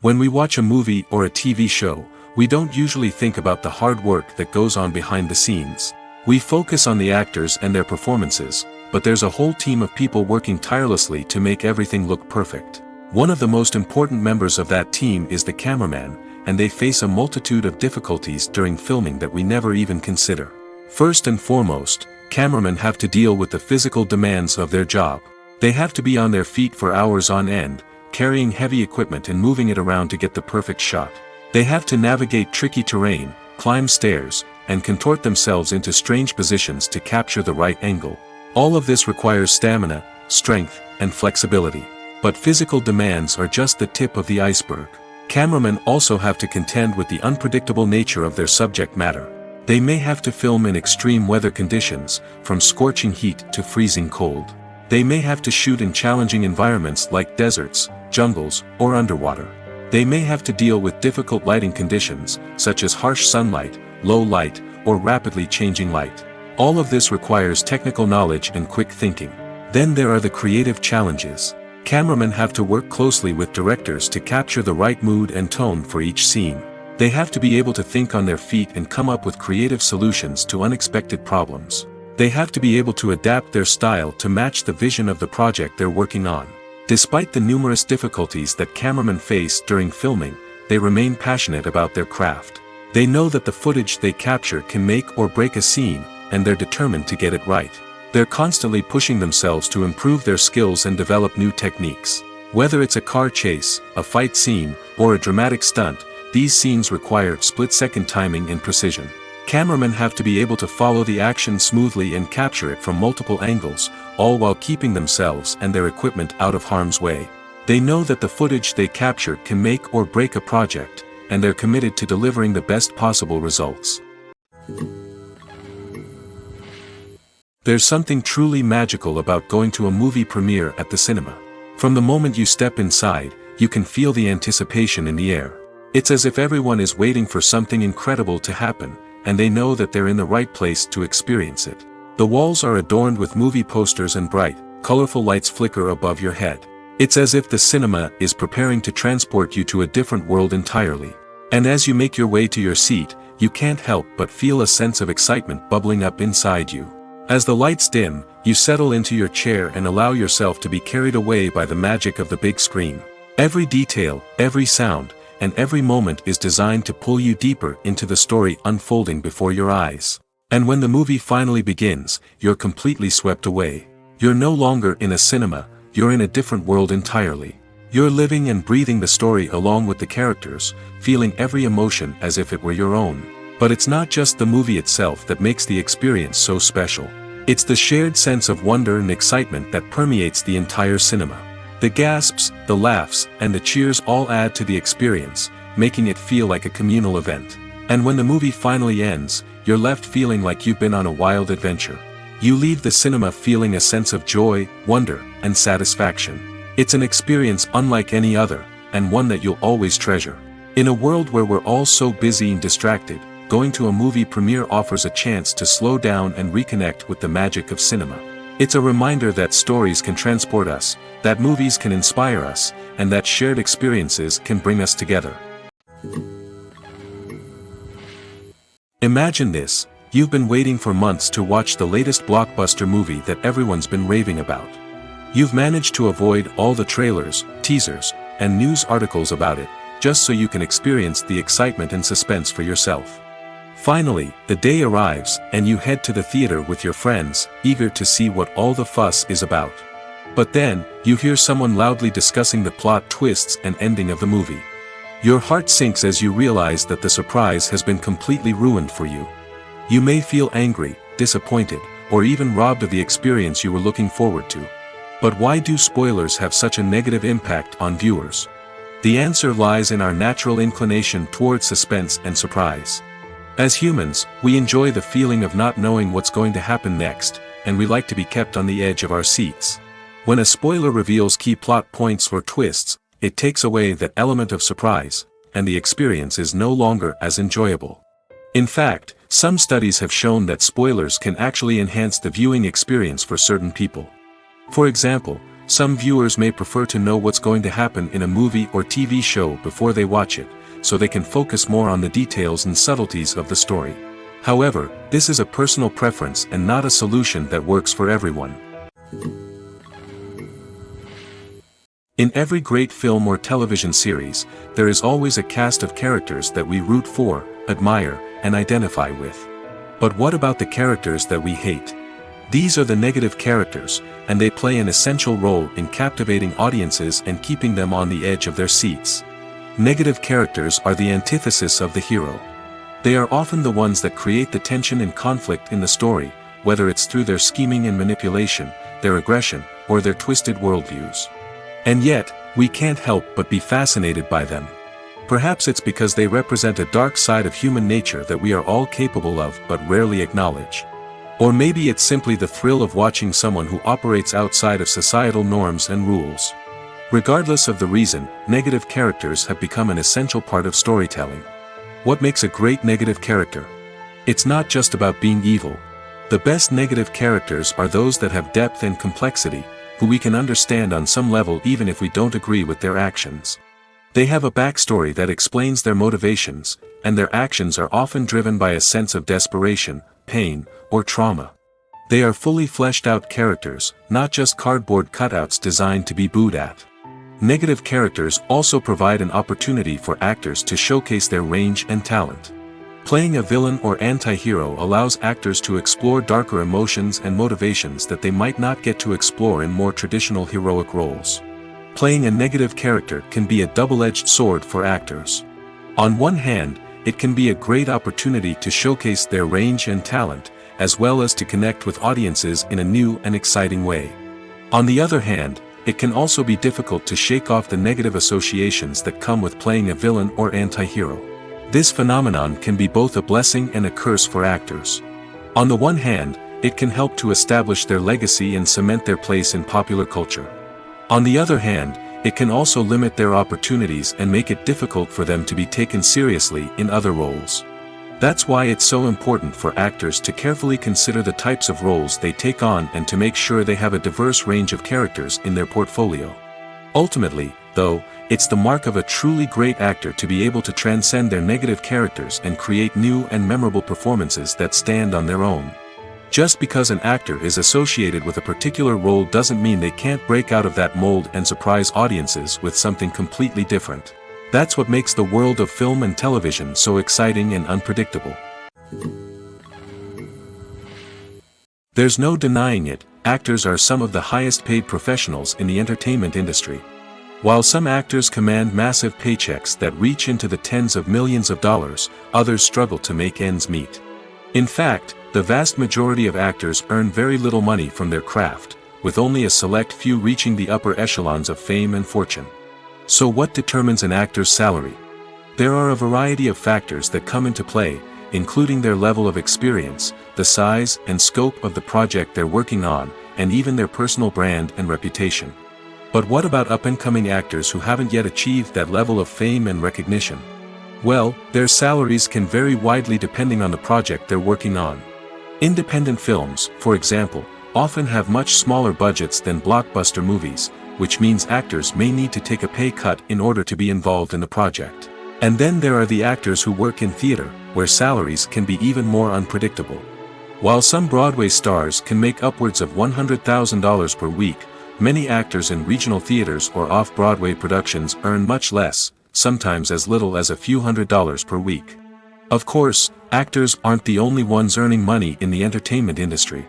When we watch a movie or a TV show, we don't usually think about the hard work that goes on behind the scenes. We focus on the actors and their performances, but there's a whole team of people working tirelessly to make everything look perfect. One of the most important members of that team is the cameraman, and they face a multitude of difficulties during filming that we never even consider. First and foremost, cameramen have to deal with the physical demands of their job. They have to be on their feet for hours on end, carrying heavy equipment and moving it around to get the perfect shot. They have to navigate tricky terrain, climb stairs, and contort themselves into strange positions to capture the right angle. All of this requires stamina, strength, and flexibility. But physical demands are just the tip of the iceberg. Cameramen also have to contend with the unpredictable nature of their subject matter. They may have to film in extreme weather conditions, from scorching heat to freezing cold. They may have to shoot in challenging environments like deserts, jungles, or underwater. They may have to deal with difficult lighting conditions, such as harsh sunlight, low light, or rapidly changing light. All of this requires technical knowledge and quick thinking. Then there are the creative challenges. Cameramen have to work closely with directors to capture the right mood and tone for each scene. They have to be able to think on their feet and come up with creative solutions to unexpected problems. They have to be able to adapt their style to match the vision of the project they're working on. Despite the numerous difficulties that cameramen face during filming, they remain passionate about their craft. They know that the footage they capture can make or break a scene, and they're determined to get it right. They're constantly pushing themselves to improve their skills and develop new techniques. Whether it's a car chase, a fight scene, or a dramatic stunt, these scenes require split-second timing and precision. Cameramen have to be able to follow the action smoothly and capture it from multiple angles, all while keeping themselves and their equipment out of harm's way. They know that the footage they capture can make or break a project, and they're committed to delivering the best possible results. There's something truly magical about going to a movie premiere at the cinema. From the moment you step inside, you can feel the anticipation in the air. It's as if everyone is waiting for something incredible to happen, and they know that they're in the right place to experience it. The walls are adorned with movie posters and bright, colorful lights flicker above your head. It's as if the cinema is preparing to transport you to a different world entirely. And as you make your way to your seat, you can't help but feel a sense of excitement bubbling up inside you. As the lights dim, you settle into your chair and allow yourself to be carried away by the magic of the big screen. Every detail, every sound, and every moment is designed to pull you deeper into the story unfolding before your eyes. And when the movie finally begins, you're completely swept away. You're no longer in a cinema, you're in a different world entirely. You're living and breathing the story along with the characters, feeling every emotion as if it were your own. But it's not just the movie itself that makes the experience so special. It's the shared sense of wonder and excitement that permeates the entire cinema. The gasps, the laughs, and the cheers all add to the experience, making it feel like a communal event. And when the movie finally ends, you're left feeling like you've been on a wild adventure. You leave the cinema feeling a sense of joy, wonder, and satisfaction. It's an experience unlike any other, and one that you'll always treasure. In a world where we're all so busy and distracted, going to a movie premiere offers a chance to slow down and reconnect with the magic of cinema. It's a reminder that stories can transport us, that movies can inspire us, and that shared experiences can bring us together. Imagine this: you've been waiting for months to watch the latest blockbuster movie that everyone's been raving about. You've managed to avoid all the trailers, teasers, and news articles about it, just so you can experience the excitement and suspense for yourself. Finally, the day arrives, and you head to the theater with your friends, eager to see what all the fuss is about. But then, you hear someone loudly discussing the plot twists and ending of the movie. Your heart sinks as you realize that the surprise has been completely ruined for you. You may feel angry, disappointed, or even robbed of the experience you were looking forward to. But why do spoilers have such a negative impact on viewers? The answer lies in our natural inclination towards suspense and surprise. As humans, we enjoy the feeling of not knowing what's going to happen next, and we like to be kept on the edge of our seats. When a spoiler reveals key plot points or twists, it takes away that element of surprise, and the experience is no longer as enjoyable. In fact, some studies have shown that spoilers can actually enhance the viewing experience for certain people. For example, some viewers may prefer to know what's going to happen in a movie or TV show before they watch it, so they can focus more on the details and subtleties of the story. However, this is a personal preference and not a solution that works for everyone. In every great film or television series, there is always a cast of characters that we root for, admire, and identify with. But what about the characters that we hate? These are the negative characters, and they play an essential role in captivating audiences and keeping them on the edge of their seats. Negative characters are the antithesis of the hero. They are often the ones that create the tension and conflict in the story, whether it's through their scheming and manipulation, their aggression, or their twisted worldviews. And yet, we can't help but be fascinated by them. Perhaps it's because they represent a dark side of human nature that we are all capable of but rarely acknowledge. Or maybe it's simply the thrill of watching someone who operates outside of societal norms and rules. Regardless of the reason, negative characters have become an essential part of storytelling. What makes a great negative character? It's not just about being evil. The best negative characters are those that have depth and complexity, who we can understand on some level even if we don't agree with their actions. They have a backstory that explains their motivations, and their actions are often driven by a sense of desperation, pain, or trauma. They are fully fleshed out characters, not just cardboard cutouts designed to be booed at. Negative characters also provide an opportunity for actors to showcase their range and talent. Playing a villain or anti-hero allows actors to explore darker emotions and motivations that they might not get to explore in more traditional heroic roles. Playing a negative character can be a double-edged sword for actors. On one hand, it can be a great opportunity to showcase their range and talent, as well as to connect with audiences in a new and exciting way. On the other hand, it can also be difficult to shake off the negative associations that come with playing a villain or anti-hero. This phenomenon can be both a blessing and a curse for actors. On the one hand, it can help to establish their legacy and cement their place in popular culture. On the other hand, it can also limit their opportunities and make it difficult for them to be taken seriously in other roles. That's why it's so important for actors to carefully consider the types of roles they take on and to make sure they have a diverse range of characters in their portfolio. Ultimately, though, it's the mark of a truly great actor to be able to transcend their negative characters and create new and memorable performances that stand on their own. Just because an actor is associated with a particular role doesn't mean they can't break out of that mold and surprise audiences with something completely different. That's what makes the world of film and television so exciting and unpredictable. There's no denying it, actors are some of the highest paid professionals in the entertainment industry. While some actors command massive paychecks that reach into the tens of millions of dollars, others struggle to make ends meet. In fact, the vast majority of actors earn very little money from their craft, with only a select few reaching the upper echelons of fame and fortune. So what determines an actor's salary? There are a variety of factors that come into play, including their level of experience, the size and scope of the project they're working on, and even their personal brand and reputation. But what about up-and-coming actors who haven't yet achieved that level of fame and recognition? Well, their salaries can vary widely depending on the project they're working on. Independent films, for example, often have much smaller budgets than blockbuster movies, which means actors may need to take a pay cut in order to be involved in the project. And then there are the actors who work in theater, where salaries can be even more unpredictable. While some Broadway stars can make upwards of $100,000 per week, many actors in regional theaters or off-Broadway productions earn much less, sometimes as little as a few $100s per week. Of course, actors aren't the only ones earning money in the entertainment industry.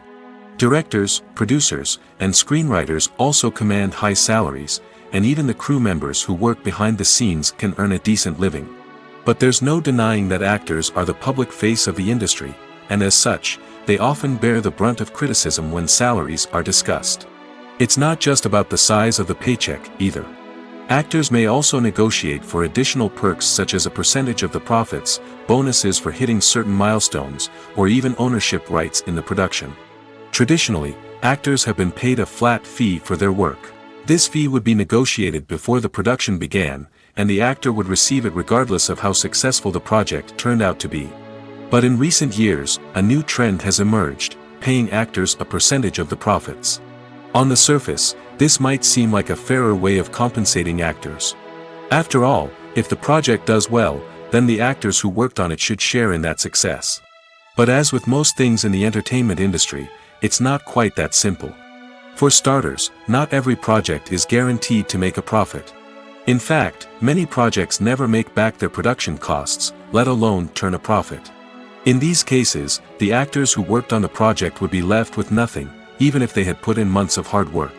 Directors, producers, and screenwriters also command high salaries, and even the crew members who work behind the scenes can earn a decent living. But there's no denying that actors are the public face of the industry, and as such, they often bear the brunt of criticism when salaries are discussed. It's not just about the size of the paycheck, either. Actors may also negotiate for additional perks such as a percentage of the profits, bonuses for hitting certain milestones, or even ownership rights in the production. Traditionally, actors have been paid a flat fee for their work. This fee would be negotiated before the production began, and the actor would receive it regardless of how successful the project turned out to be. But in recent years, a new trend has emerged, paying actors a percentage of the profits. On the surface, this might seem like a fairer way of compensating actors. After all, if the project does well, then the actors who worked on it should share in that success. But as with most things in the entertainment industry, it's not quite that simple. For starters, not every project is guaranteed to make a profit. In fact, many projects never make back their production costs, let alone turn a profit. In these cases, the actors who worked on the project would be left with nothing, even if they had put in months of hard work.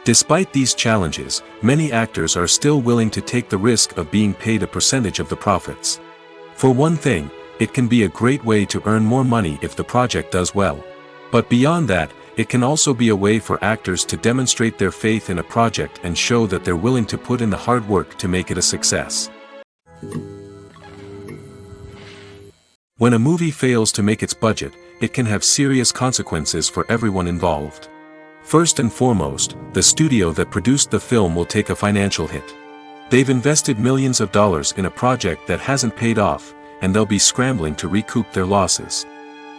Despite these challenges, many actors are still willing to take the risk of being paid a percentage of the profits. For one thing, it can be a great way to earn more money if the project does well. But beyond that, it can also be a way for actors to demonstrate their faith in a project and show that they're willing to put in the hard work to make it a success. When a movie fails to make its budget, it can have serious consequences for everyone involved. First and foremost, the studio that produced the film will take a financial hit. They've invested millions of dollars in a project that hasn't paid off, and they'll be scrambling to recoup their losses.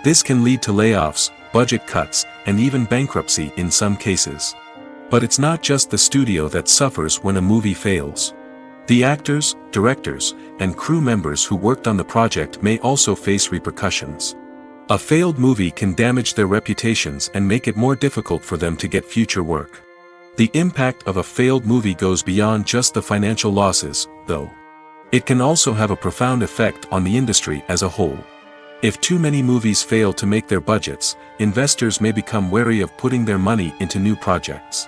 This can lead to layoffs, budget cuts, and even bankruptcy in some cases. But it's not just the studio that suffers when a movie fails. The actors, directors, and crew members who worked on the project may also face repercussions. A failed movie can damage their reputations and make it more difficult for them to get future work. The impact of a failed movie goes beyond just the financial losses, though. It can also have a profound effect on the industry as a whole. If too many movies fail to make their budgets, investors may become wary of putting their money into new projects.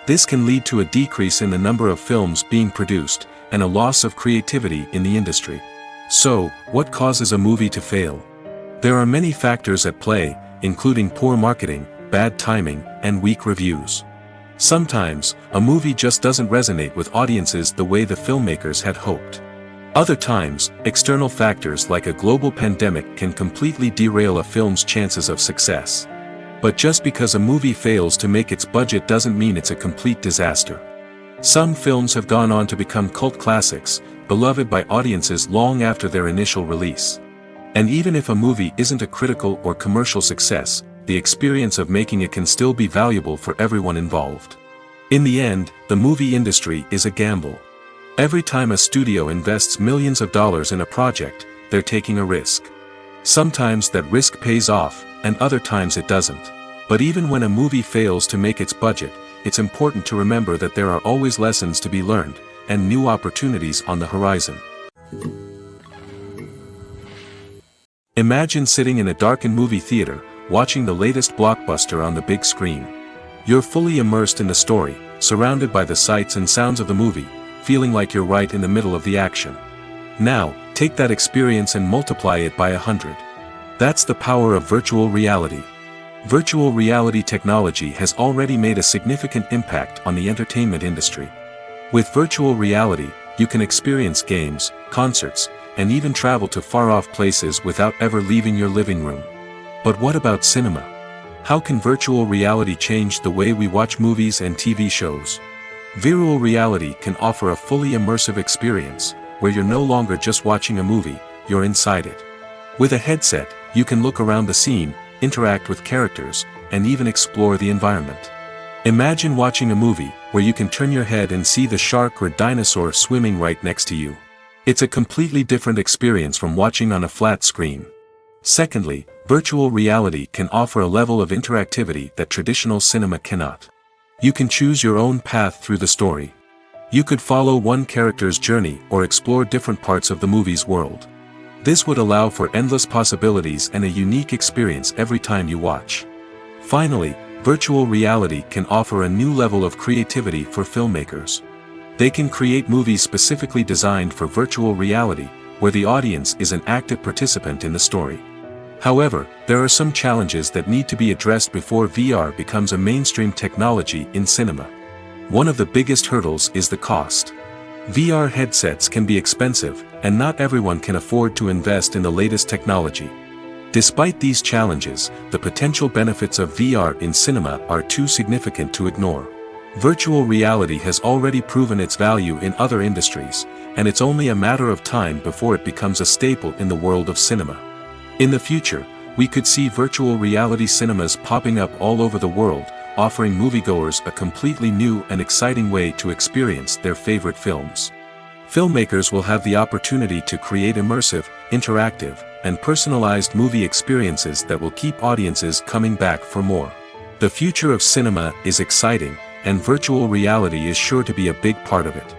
This can lead to a decrease in the number of films being produced, and a loss of creativity in the industry. So, what causes a movie to fail? There are many factors at play, including poor marketing, bad timing, and weak reviews. Sometimes, a movie just doesn't resonate with audiences the way the filmmakers had hoped. Other times, external factors like a global pandemic can completely derail a film's chances of success. But just because a movie fails to make its budget doesn't mean it's a complete disaster. Some films have gone on to become cult classics, beloved by audiences long after their initial release. And even if a movie isn't a critical or commercial success, the experience of making it can still be valuable for everyone involved. In the end, the movie industry is a gamble. Every time a studio invests millions of dollars in a project, they're taking a risk. Sometimes that risk pays off, and other times it doesn't. But even when a movie fails to make its budget, it's important to remember that there are always lessons to be learned, and new opportunities on the horizon. Imagine sitting in a darkened movie theater, watching the latest blockbuster on the big screen. You're fully immersed in the story, surrounded by the sights and sounds of the movie, feeling like you're right in the middle of the action. Now, take that experience and multiply it by 100. That's the power of virtual reality. Virtual reality technology has already made a significant impact on the entertainment industry. With virtual reality, you can experience games, concerts, and even travel to far-off places without ever leaving your living room. But what about cinema? How can virtual reality change the way we watch movies and TV shows? Virtual reality can offer a fully immersive experience, where you're no longer just watching a movie, you're inside it. With a headset, you can look around the scene, interact with characters, and even explore the environment. Imagine watching a movie where you can turn your head and see the shark or dinosaur swimming right next to you. It's a completely different experience from watching on a flat screen. Secondly, virtual reality can offer a level of interactivity that traditional cinema cannot. You can choose your own path through the story. You could follow one character's journey or explore different parts of the movie's world. This would allow for endless possibilities and a unique experience every time you watch. Finally, virtual reality can offer a new level of creativity for filmmakers. They can create movies specifically designed for virtual reality, where the audience is an active participant in the story. However, there are some challenges that need to be addressed before VR becomes a mainstream technology in cinema. One of the biggest hurdles is the cost. VR headsets can be expensive, and not everyone can afford to invest in the latest technology. Despite these challenges, the potential benefits of VR in cinema are too significant to ignore. Virtual reality has already proven its value in other industries, and it's only a matter of time before it becomes a staple in the world of cinema. In the future, we could see virtual reality cinemas popping up all over the world, offering moviegoers a completely new and exciting way to experience their favorite films. Filmmakers will have the opportunity to create immersive, interactive, and personalized movie experiences that will keep audiences coming back for more. The future of cinema is exciting, and virtual reality is sure to be a big part of it.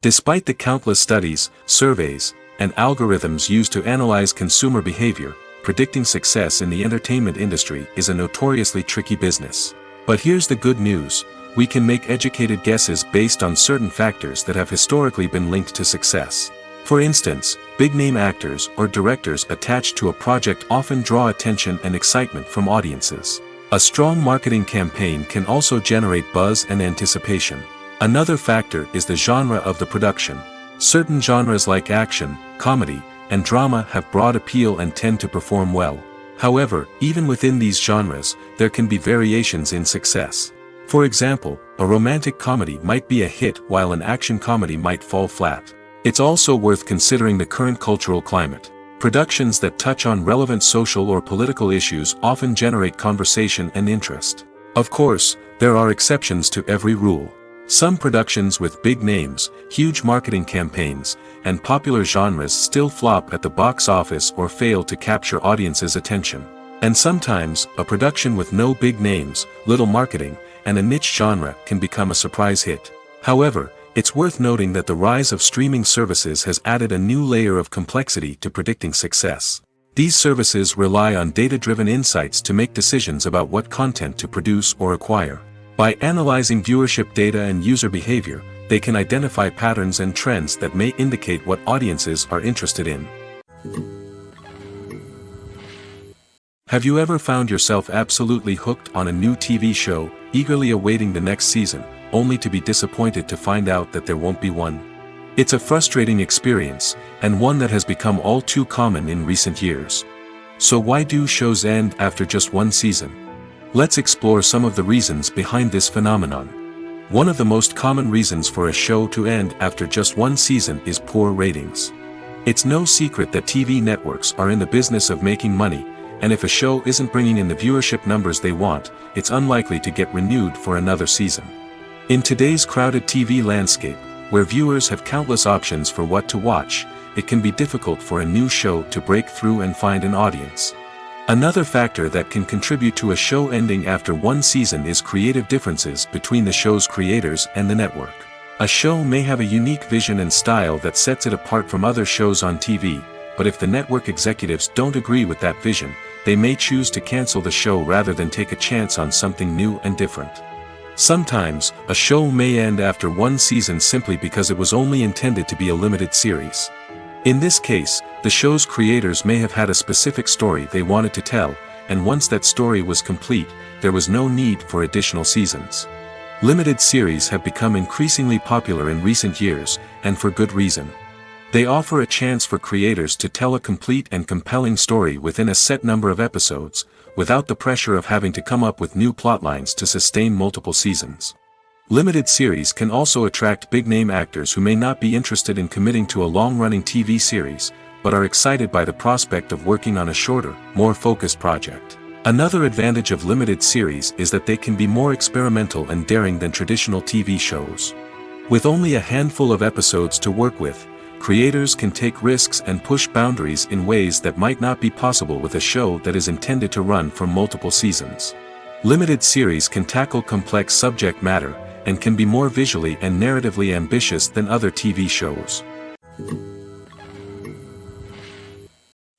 Despite the countless studies, surveys, and algorithms used to analyze consumer behavior, predicting success in the entertainment industry is a notoriously tricky business. But here's the good news: we can make educated guesses based on certain factors that have historically been linked to success. For instance, big-name actors or directors attached to a project often draw attention and excitement from audiences. A strong marketing campaign can also generate buzz and anticipation. Another factor is the genre of the production. Certain genres like action, comedy, and drama have broad appeal and tend to perform well. However, even within these genres, there can be variations in success. For example, a romantic comedy might be a hit while an action comedy might fall flat. It's also worth considering the current cultural climate. Productions that touch on relevant social or political issues often generate conversation and interest. Of course, there are exceptions to every rule. Some productions with big names, huge marketing campaigns, and popular genres still flop at the box office or fail to capture audiences' attention. And sometimes, a production with no big names, little marketing, and a niche genre can become a surprise hit. However, it's worth noting that the rise of streaming services has added a new layer of complexity to predicting success. These services rely on data-driven insights to make decisions about what content to produce or acquire. By analyzing viewership data and user behavior, they can identify patterns and trends that may indicate what audiences are interested in. Have you ever found yourself absolutely hooked on a new TV show, eagerly awaiting the next season, only to be disappointed to find out that there won't be one? It's a frustrating experience, and one that has become all too common in recent years. So why do shows end after just one season? Let's explore some of the reasons behind this phenomenon. One of the most common reasons for a show to end after just one season is poor ratings. It's no secret that TV networks are in the business of making money, and if a show isn't bringing in the viewership numbers they want, it's unlikely to get renewed for another season. In today's crowded TV landscape, where viewers have countless options for what to watch, it can be difficult for a new show to break through and find an audience. Another factor that can contribute to a show ending after one season is creative differences between the show's creators and the network. A show may have a unique vision and style that sets it apart from other shows on TV, but if the network executives don't agree with that vision, they may choose to cancel the show rather than take a chance on something new and different. Sometimes, a show may end after one season simply because it was only intended to be a limited series. In this case, the show's creators may have had a specific story they wanted to tell, and once that story was complete, there was no need for additional seasons. Limited series have become increasingly popular in recent years, and for good reason. They offer a chance for creators to tell a complete and compelling story within a set number of episodes, without the pressure of having to come up with new plotlines to sustain multiple seasons. Limited series can also attract big-name actors who may not be interested in committing to a long-running TV series, but are excited by the prospect of working on a shorter, more focused project. Another advantage of limited series is that they can be more experimental and daring than traditional TV shows. With only a handful of episodes to work with, creators can take risks and push boundaries in ways that might not be possible with a show that is intended to run for multiple seasons. Limited series can tackle complex subject matter, and can be more visually and narratively ambitious than other TV shows.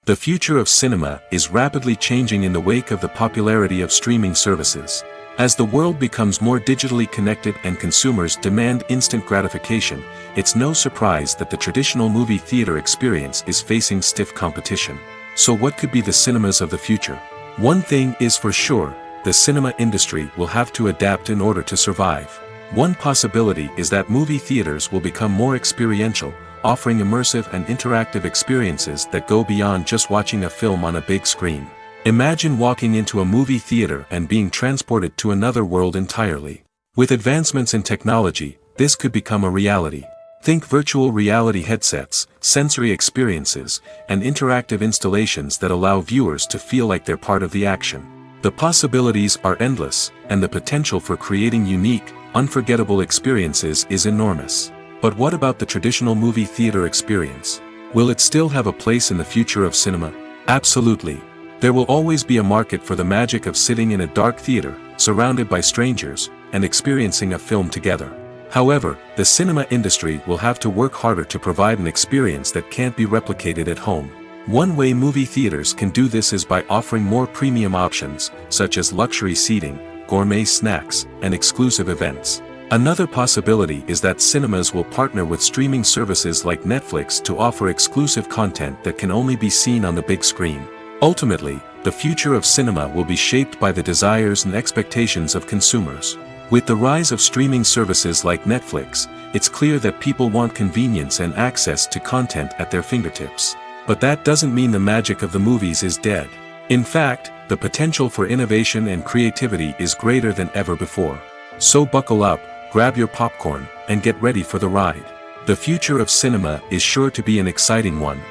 The future of cinema is rapidly changing in the wake of the popularity of streaming services. As the world becomes more digitally connected and consumers demand instant gratification, it's no surprise that the traditional movie theater experience is facing stiff competition. So what could be the cinemas of the future? One thing is for sure, the cinema industry will have to adapt in order to survive. One possibility is that movie theaters will become more experiential, offering immersive and interactive experiences that go beyond just watching a film on a big screen. Imagine walking into a movie theater and being transported to another world entirely. With advancements in technology, this could become a reality. Think virtual reality headsets, sensory experiences, and interactive installations that allow viewers to feel like they're part of the action. The possibilities are endless, and the potential for creating unique, unforgettable experiences is enormous. But what about the traditional movie theater experience? Will it still have a place in the future of cinema? Absolutely. There will always be a market for the magic of sitting in a dark theater, surrounded by strangers, and experiencing a film together. However, the cinema industry will have to work harder to provide an experience that can't be replicated at home. One way movie theaters can do this is by offering more premium options, such as luxury seating, gourmet snacks, and exclusive events. Another possibility is that cinemas will partner with streaming services like Netflix to offer exclusive content that can only be seen on the big screen. Ultimately, the future of cinema will be shaped by the desires and expectations of consumers. With the rise of streaming services like Netflix, it's clear that people want convenience and access to content at their fingertips. But that doesn't mean the magic of the movies is dead. In fact, the potential for innovation and creativity is greater than ever before. So buckle up, grab your popcorn, and get ready for the ride. The future of cinema is sure to be an exciting one.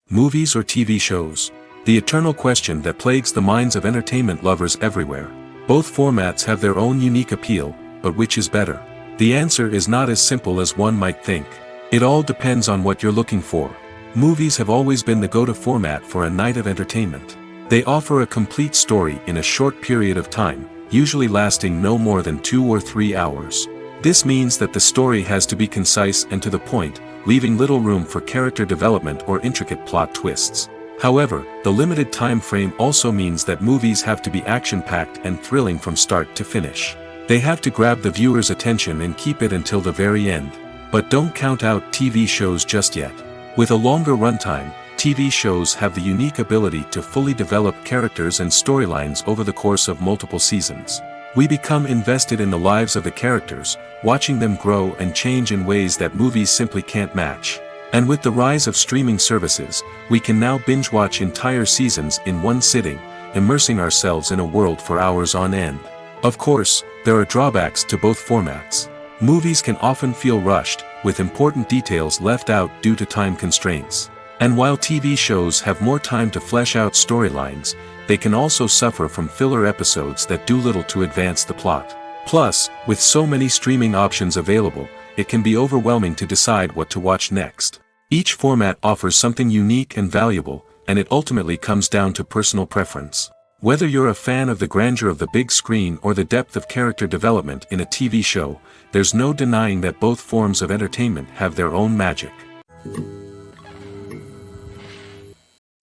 Movies or TV shows? The eternal question that plagues the minds of entertainment lovers everywhere. Both formats have their own unique appeal, but which is better? The answer is not as simple as one might think. It all depends on what you're looking for. Movies have always been the go-to format for a night of entertainment. They offer a complete story in a short period of time, usually lasting no more than 2 or 3 hours. This means that the story has to be concise and to the point, leaving little room for character development or intricate plot twists. However, the limited time frame also means that movies have to be action-packed and thrilling from start to finish. They have to grab the viewer's attention and keep it until the very end. But don't count out TV shows just yet. With a longer runtime, TV shows have the unique ability to fully develop characters and storylines over the course of multiple seasons. We become invested in the lives of the characters, watching them grow and change in ways that movies simply can't match. And with the rise of streaming services, we can now binge-watch entire seasons in one sitting, immersing ourselves in a world for hours on end. Of course, there are drawbacks to both formats. Movies can often feel rushed, with important details left out due to time constraints. And while TV shows have more time to flesh out storylines, they can also suffer from filler episodes that do little to advance the plot. Plus, with so many streaming options available, it can be overwhelming to decide what to watch next. Each format offers something unique and valuable, and it ultimately comes down to personal preference. Whether you're a fan of the grandeur of the big screen or the depth of character development in a TV show, there's no denying that both forms of entertainment have their own magic.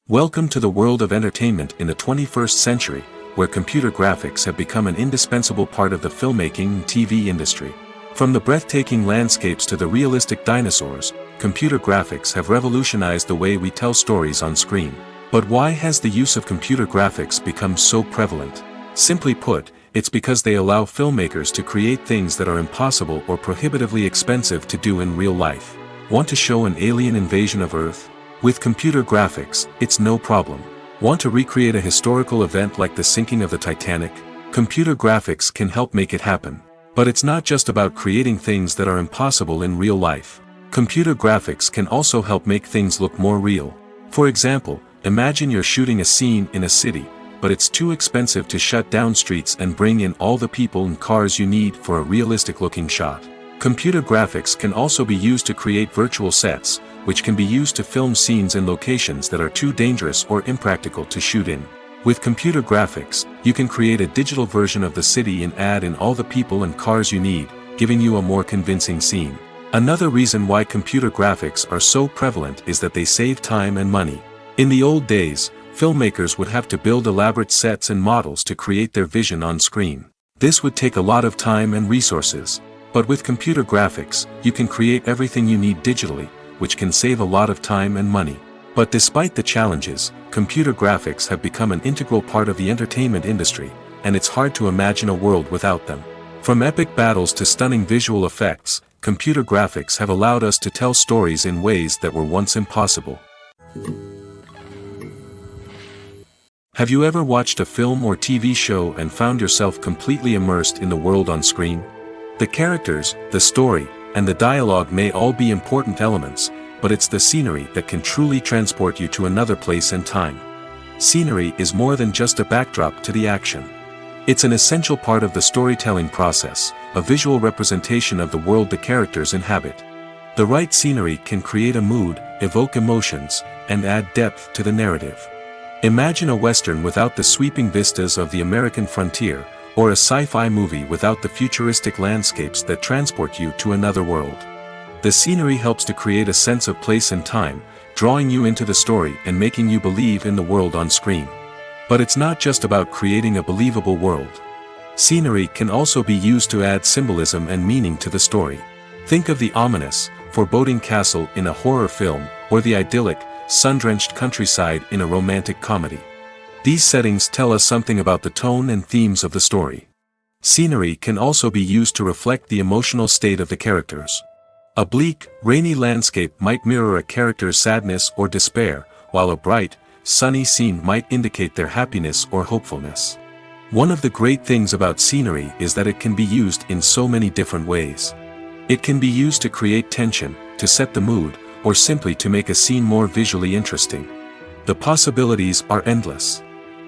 Welcome to the world of entertainment in the 21st century, where computer graphics have become an indispensable part of the filmmaking and TV industry. From the breathtaking landscapes to the realistic dinosaurs, computer graphics have revolutionized the way we tell stories on screen. But why has the use of computer graphics become so prevalent? Simply put, it's because they allow filmmakers to create things that are impossible or prohibitively expensive to do in real life. Want to show an alien invasion of Earth? With computer graphics, it's no problem. Want to recreate a historical event like the sinking of the Titanic? Computer graphics can help make it happen. But it's not just about creating things that are impossible in real life. Computer graphics can also help make things look more real. For example, imagine you're shooting a scene in a city, but it's too expensive to shut down streets and bring in all the people and cars you need for a realistic-looking shot. Computer graphics can also be used to create virtual sets, which can be used to film scenes in locations that are too dangerous or impractical to shoot in. With computer graphics, you can create a digital version of the city and add in all the people and cars you need, giving you a more convincing scene. Another reason why computer graphics are so prevalent is that they save time and money. In the old days, filmmakers would have to build elaborate sets and models to create their vision on screen. This would take a lot of time and resources. But with computer graphics, you can create everything you need digitally, which can save a lot of time and money. But despite the challenges, computer graphics have become an integral part of the entertainment industry, and it's hard to imagine a world without them. From epic battles to stunning visual effects, computer graphics have allowed us to tell stories in ways that were once impossible. Have you ever watched a film or TV show and found yourself completely immersed in the world on screen? The characters, the story, and the dialogue may all be important elements, but it's the scenery that can truly transport you to another place and time. Scenery is more than just a backdrop to the action. It's an essential part of the storytelling process, a visual representation of the world the characters inhabit. The right scenery can create a mood, evoke emotions, and add depth to the narrative. Imagine a Western without the sweeping vistas of the American frontier, or a sci-fi movie without the futuristic landscapes that transport you to another world. The scenery helps to create a sense of place and time, drawing you into the story and making you believe in the world on screen. But it's not just about creating a believable world. Scenery can also be used to add symbolism and meaning to the story. Think of the ominous, foreboding castle in a horror film, or the idyllic, sun-drenched countryside in a romantic comedy. These settings tell us something about the tone and themes of the story. Scenery can also be used to reflect the emotional state of the characters. A bleak, rainy landscape might mirror a character's sadness or despair, while a bright, sunny scene might indicate their happiness or hopefulness. One of the great things about scenery is that it can be used in so many different ways. It can be used to create tension, to set the mood, or simply to make a scene more visually interesting. The possibilities are endless.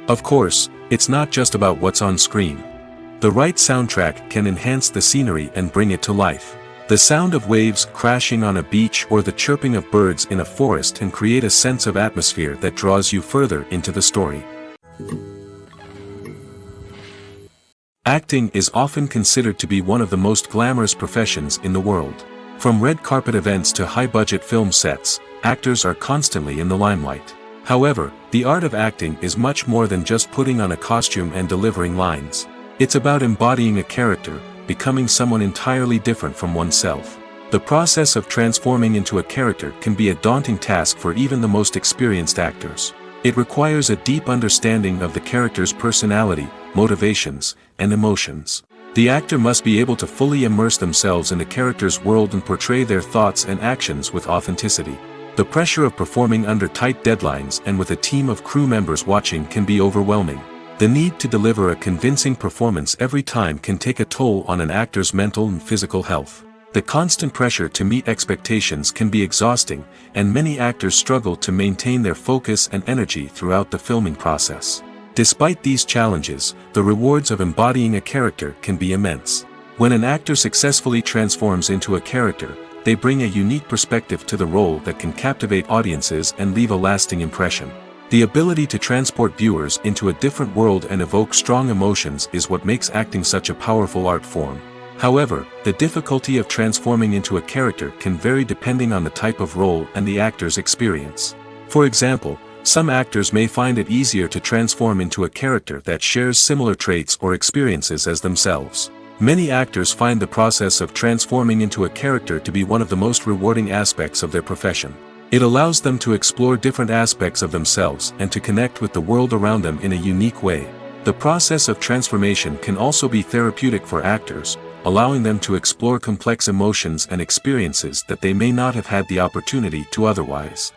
Of course, it's not just about what's on screen. The right soundtrack can enhance the scenery and bring it to life. The sound of waves crashing on a beach or the chirping of birds in a forest can create a sense of atmosphere that draws you further into the story. Acting is often considered to be one of the most glamorous professions in the world. From red carpet events to high-budget film sets, actors are constantly in the limelight. However, the art of acting is much more than just putting on a costume and delivering lines. It's about embodying a character, becoming someone entirely different from oneself. The process of transforming into a character can be a daunting task for even the most experienced actors. It requires a deep understanding of the character's personality, motivations, and emotions. The actor must be able to fully immerse themselves in the character's world and portray their thoughts and actions with authenticity. The pressure of performing under tight deadlines and with a team of crew members watching can be overwhelming. The need to deliver a convincing performance every time can take a toll on an actor's mental and physical health. The constant pressure to meet expectations can be exhausting, and many actors struggle to maintain their focus and energy throughout the filming process. Despite these challenges, the rewards of embodying a character can be immense. When an actor successfully transforms into a character, they bring a unique perspective to the role that can captivate audiences and leave a lasting impression. The ability to transport viewers into a different world and evoke strong emotions is what makes acting such a powerful art form. However, the difficulty of transforming into a character can vary depending on the type of role and the actor's experience. For example, some actors may find it easier to transform into a character that shares similar traits or experiences as themselves. Many actors find the process of transforming into a character to be one of the most rewarding aspects of their profession. It allows them to explore different aspects of themselves and to connect with the world around them in a unique way. The process of transformation can also be therapeutic for actors, allowing them to explore complex emotions and experiences that they may not have had the opportunity to otherwise.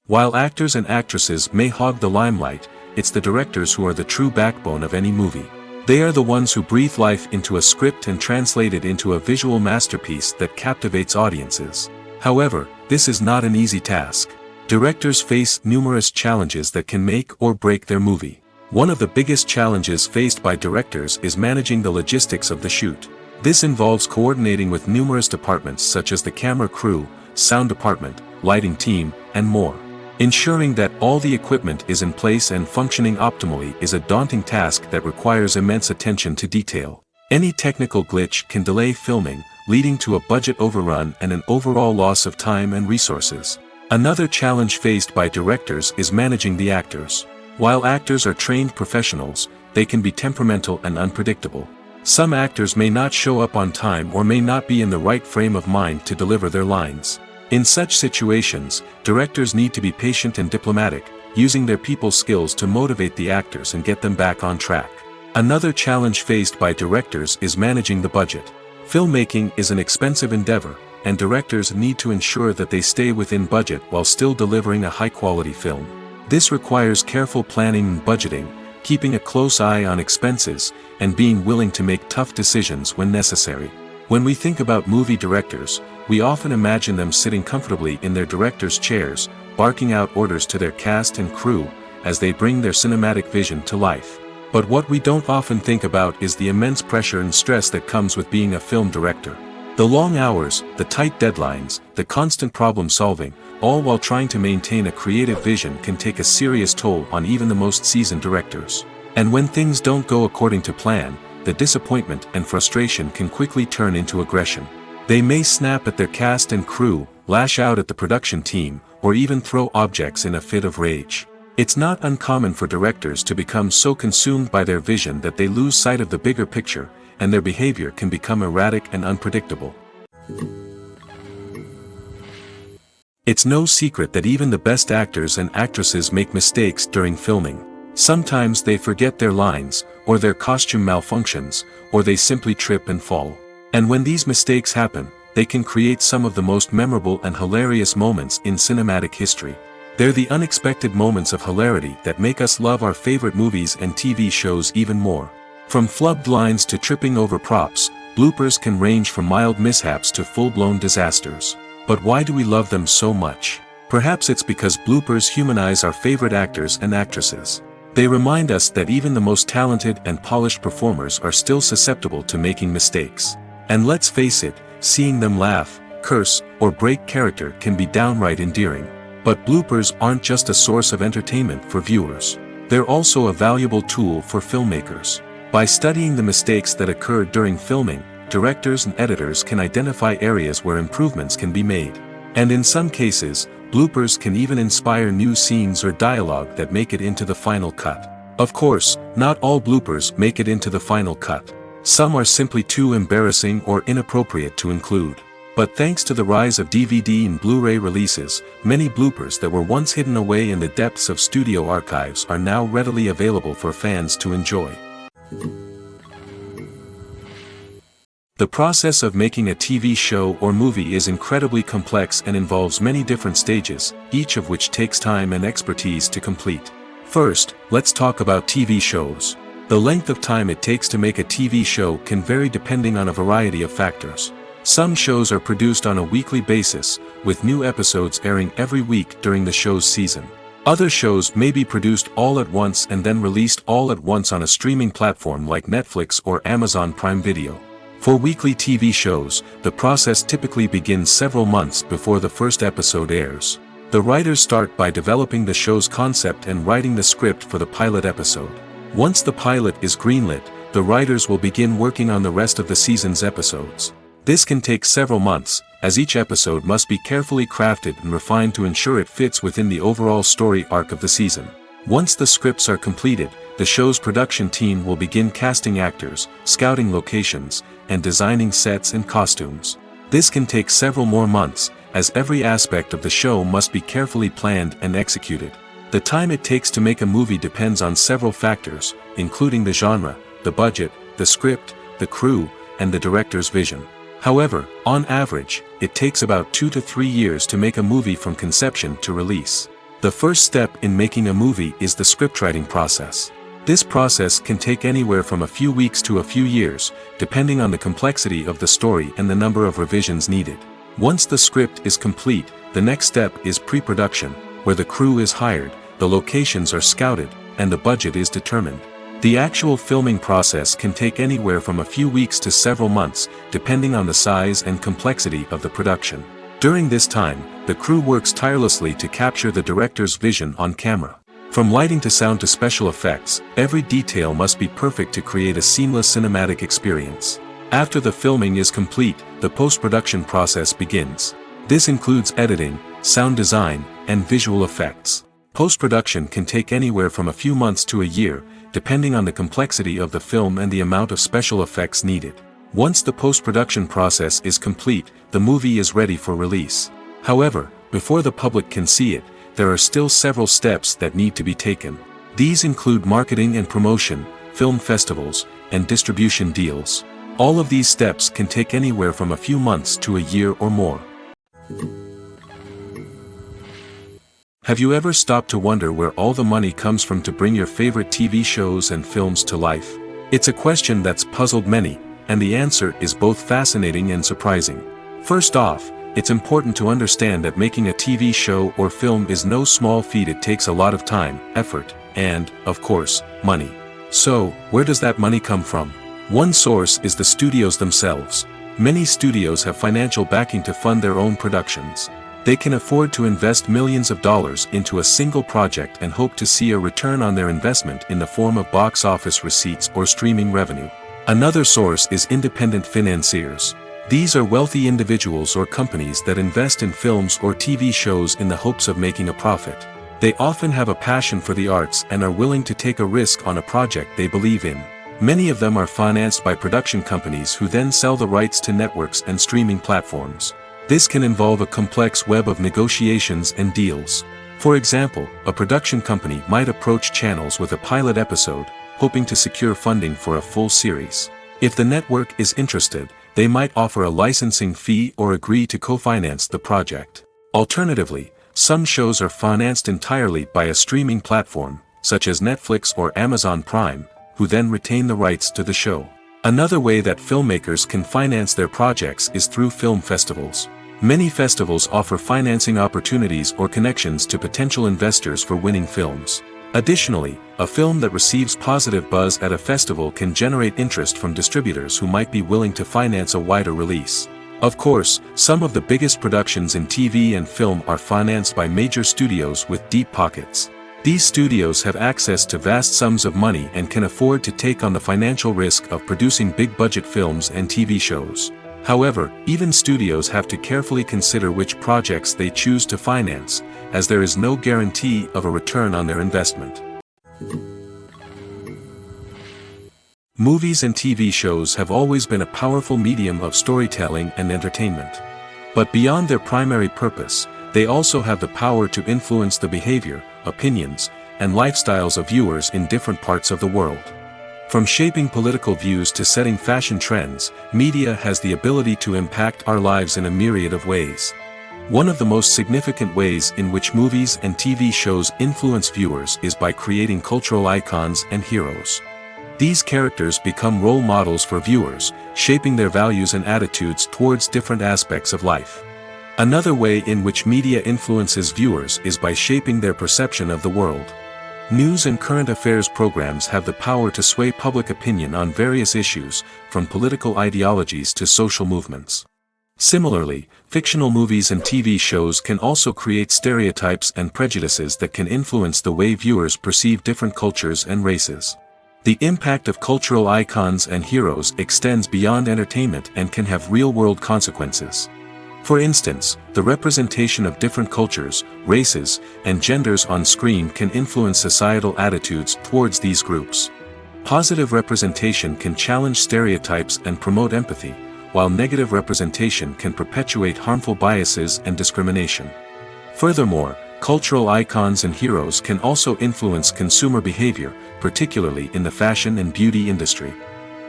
While actors and actresses may hog the limelight, it's the directors who are the true backbone of any movie. They are the ones who breathe life into a script and translate it into a visual masterpiece that captivates audiences. However, this is not an easy task. Directors face numerous challenges that can make or break their movie. One of the biggest challenges faced by directors is managing the logistics of the shoot. This involves coordinating with numerous departments such as the camera crew, sound department, lighting team, and more. Ensuring that all the equipment is in place and functioning optimally is a daunting task that requires immense attention to detail. Any technical glitch can delay filming, leading to a budget overrun and an overall loss of time and resources. Another challenge faced by directors is managing the actors. While actors are trained professionals, they can be temperamental and unpredictable. Some actors may not show up on time or may not be in the right frame of mind to deliver their lines. In such situations, directors need to be patient and diplomatic, using their people skills to motivate the actors and get them back on track. Another challenge faced by directors is managing the budget. Filmmaking is an expensive endeavor, and directors need to ensure that they stay within budget while still delivering a high-quality film. This requires careful planning and budgeting, keeping a close eye on expenses, and being willing to make tough decisions when necessary. When we think about movie directors, we often imagine them sitting comfortably in their director's chairs, barking out orders to their cast and crew, as they bring their cinematic vision to life. But what we don't often think about is the immense pressure and stress that comes with being a film director. The long hours, the tight deadlines, the constant problem solving, all while trying to maintain a creative vision can take a serious toll on even the most seasoned directors. And when things don't go according to plan, the disappointment and frustration can quickly turn into aggression. They may snap at their cast and crew, lash out at the production team, or even throw objects in a fit of rage. It's not uncommon for directors to become so consumed by their vision that they lose sight of the bigger picture, and their behavior can become erratic and unpredictable. It's no secret that even the best actors and actresses make mistakes during filming. Sometimes they forget their lines, or their costume malfunctions, or they simply trip and fall. And when these mistakes happen, they can create some of the most memorable and hilarious moments in cinematic history. They're the unexpected moments of hilarity that make us love our favorite movies and TV shows even more. From flubbed lines to tripping over props, bloopers can range from mild mishaps to full-blown disasters. But why do we love them so much? Perhaps it's because bloopers humanize our favorite actors and actresses. They remind us that even the most talented and polished performers are still susceptible to making mistakes. And let's face it, seeing them laugh, curse, or break character can be downright endearing. But bloopers aren't just a source of entertainment for viewers. They're also a valuable tool for filmmakers. By studying the mistakes that occurred during filming, directors and editors can identify areas where improvements can be made. And in some cases, bloopers can even inspire new scenes or dialogue that make it into the final cut. Of course, not all bloopers make it into the final cut. Some are simply too embarrassing or inappropriate to include. But thanks to the rise of DVD and Blu-ray releases, many bloopers that were once hidden away in the depths of studio archives are now readily available for fans to enjoy. The process of making a TV show or movie is incredibly complex and involves many different stages, each of which takes time and expertise to complete. First, let's talk about TV shows. The length of time it takes to make a TV show can vary depending on a variety of factors. Some shows are produced on a weekly basis, with new episodes airing every week during the show's season. Other shows may be produced all at once and then released all at once on a streaming platform like Netflix or Amazon Prime Video. For weekly TV shows, the process typically begins several months before the first episode airs. The writers start by developing the show's concept and writing the script for the pilot episode. Once the pilot is greenlit, the writers will begin working on the rest of the season's episodes. This can take several months, as each episode must be carefully crafted and refined to ensure it fits within the overall story arc of the season. Once the scripts are completed, the show's production team will begin casting actors, scouting locations, and designing sets and costumes. This can take several more months, as every aspect of the show must be carefully planned and executed. The time it takes to make a movie depends on several factors, including the genre, the budget, the script, the crew, and the director's vision. However, on average, it takes about 2 to 3 years to make a movie from conception to release. The first step in making a movie is the scriptwriting process. This process can take anywhere from a few weeks to a few years, depending on the complexity of the story and the number of revisions needed. Once the script is complete, the next step is pre-production, where the crew is hired, the locations are scouted, and the budget is determined. The actual filming process can take anywhere from a few weeks to several months, depending on the size and complexity of the production. During this time, the crew works tirelessly to capture the director's vision on camera. From lighting to sound to special effects, every detail must be perfect to create a seamless cinematic experience. After the filming is complete, the post-production process begins. This includes editing, sound design, and visual effects. Post-production can take anywhere from a few months to a year, depending on the complexity of the film and the amount of special effects needed. Once the post-production process is complete, the movie is ready for release. However, before the public can see it, there are still several steps that need to be taken. These include marketing and promotion, film festivals, and distribution deals. All of these steps can take anywhere from a few months to a year or more. Have you ever stopped to wonder where all the money comes from to bring your favorite TV shows and films to life? It's a question that's puzzled many, and the answer is both fascinating and surprising. First off, it's important to understand that making a TV show or film is no small feat. It takes a lot of time, effort, and, of course, money. So, where does that money come from? One source is the studios themselves. Many studios have financial backing to fund their own productions. They can afford to invest millions of dollars into a single project and hope to see a return on their investment in the form of box office receipts or streaming revenue. Another source is independent financiers. These are wealthy individuals or companies that invest in films or TV shows in the hopes of making a profit. They often have a passion for the arts and are willing to take a risk on a project they believe in. Many of them are financed by production companies who then sell the rights to networks and streaming platforms. This can involve a complex web of negotiations and deals. For example, a production company might approach channels with a pilot episode, hoping to secure funding for a full series. If the network is interested, they might offer a licensing fee or agree to co-finance the project. Alternatively, some shows are financed entirely by a streaming platform, such as Netflix or Amazon Prime, who then retain the rights to the show. Another way that filmmakers can finance their projects is through film festivals. Many festivals offer financing opportunities or connections to potential investors for winning films. Additionally, a film that receives positive buzz at a festival can generate interest from distributors who might be willing to finance a wider release. Of course, some of the biggest productions in TV and film are financed by major studios with deep pockets. These studios have access to vast sums of money and can afford to take on the financial risk of producing big-budget films and TV shows. However, even studios have to carefully consider which projects they choose to finance, as there is no guarantee of a return on their investment. Movies and TV shows have always been a powerful medium of storytelling and entertainment. But beyond their primary purpose, they also have the power to influence the behavior, opinions, and lifestyles of viewers in different parts of the world. From shaping political views to setting fashion trends, media has the ability to impact our lives in a myriad of ways. One of the most significant ways in which movies and TV shows influence viewers is by creating cultural icons and heroes. These characters become role models for viewers, shaping their values and attitudes towards different aspects of life. Another way in which media influences viewers is by shaping their perception of the world. News and current affairs programs have the power to sway public opinion on various issues, from political ideologies to social movements. Similarly, fictional movies and TV shows can also create stereotypes and prejudices that can influence the way viewers perceive different cultures and races. The impact of cultural icons and heroes extends beyond entertainment and can have real-world consequences. For instance, the representation of different cultures, races, and genders on screen can influence societal attitudes towards these groups. Positive representation can challenge stereotypes and promote empathy, while negative representation can perpetuate harmful biases and discrimination. Furthermore, cultural icons and heroes can also influence consumer behavior, particularly in the fashion and beauty industry.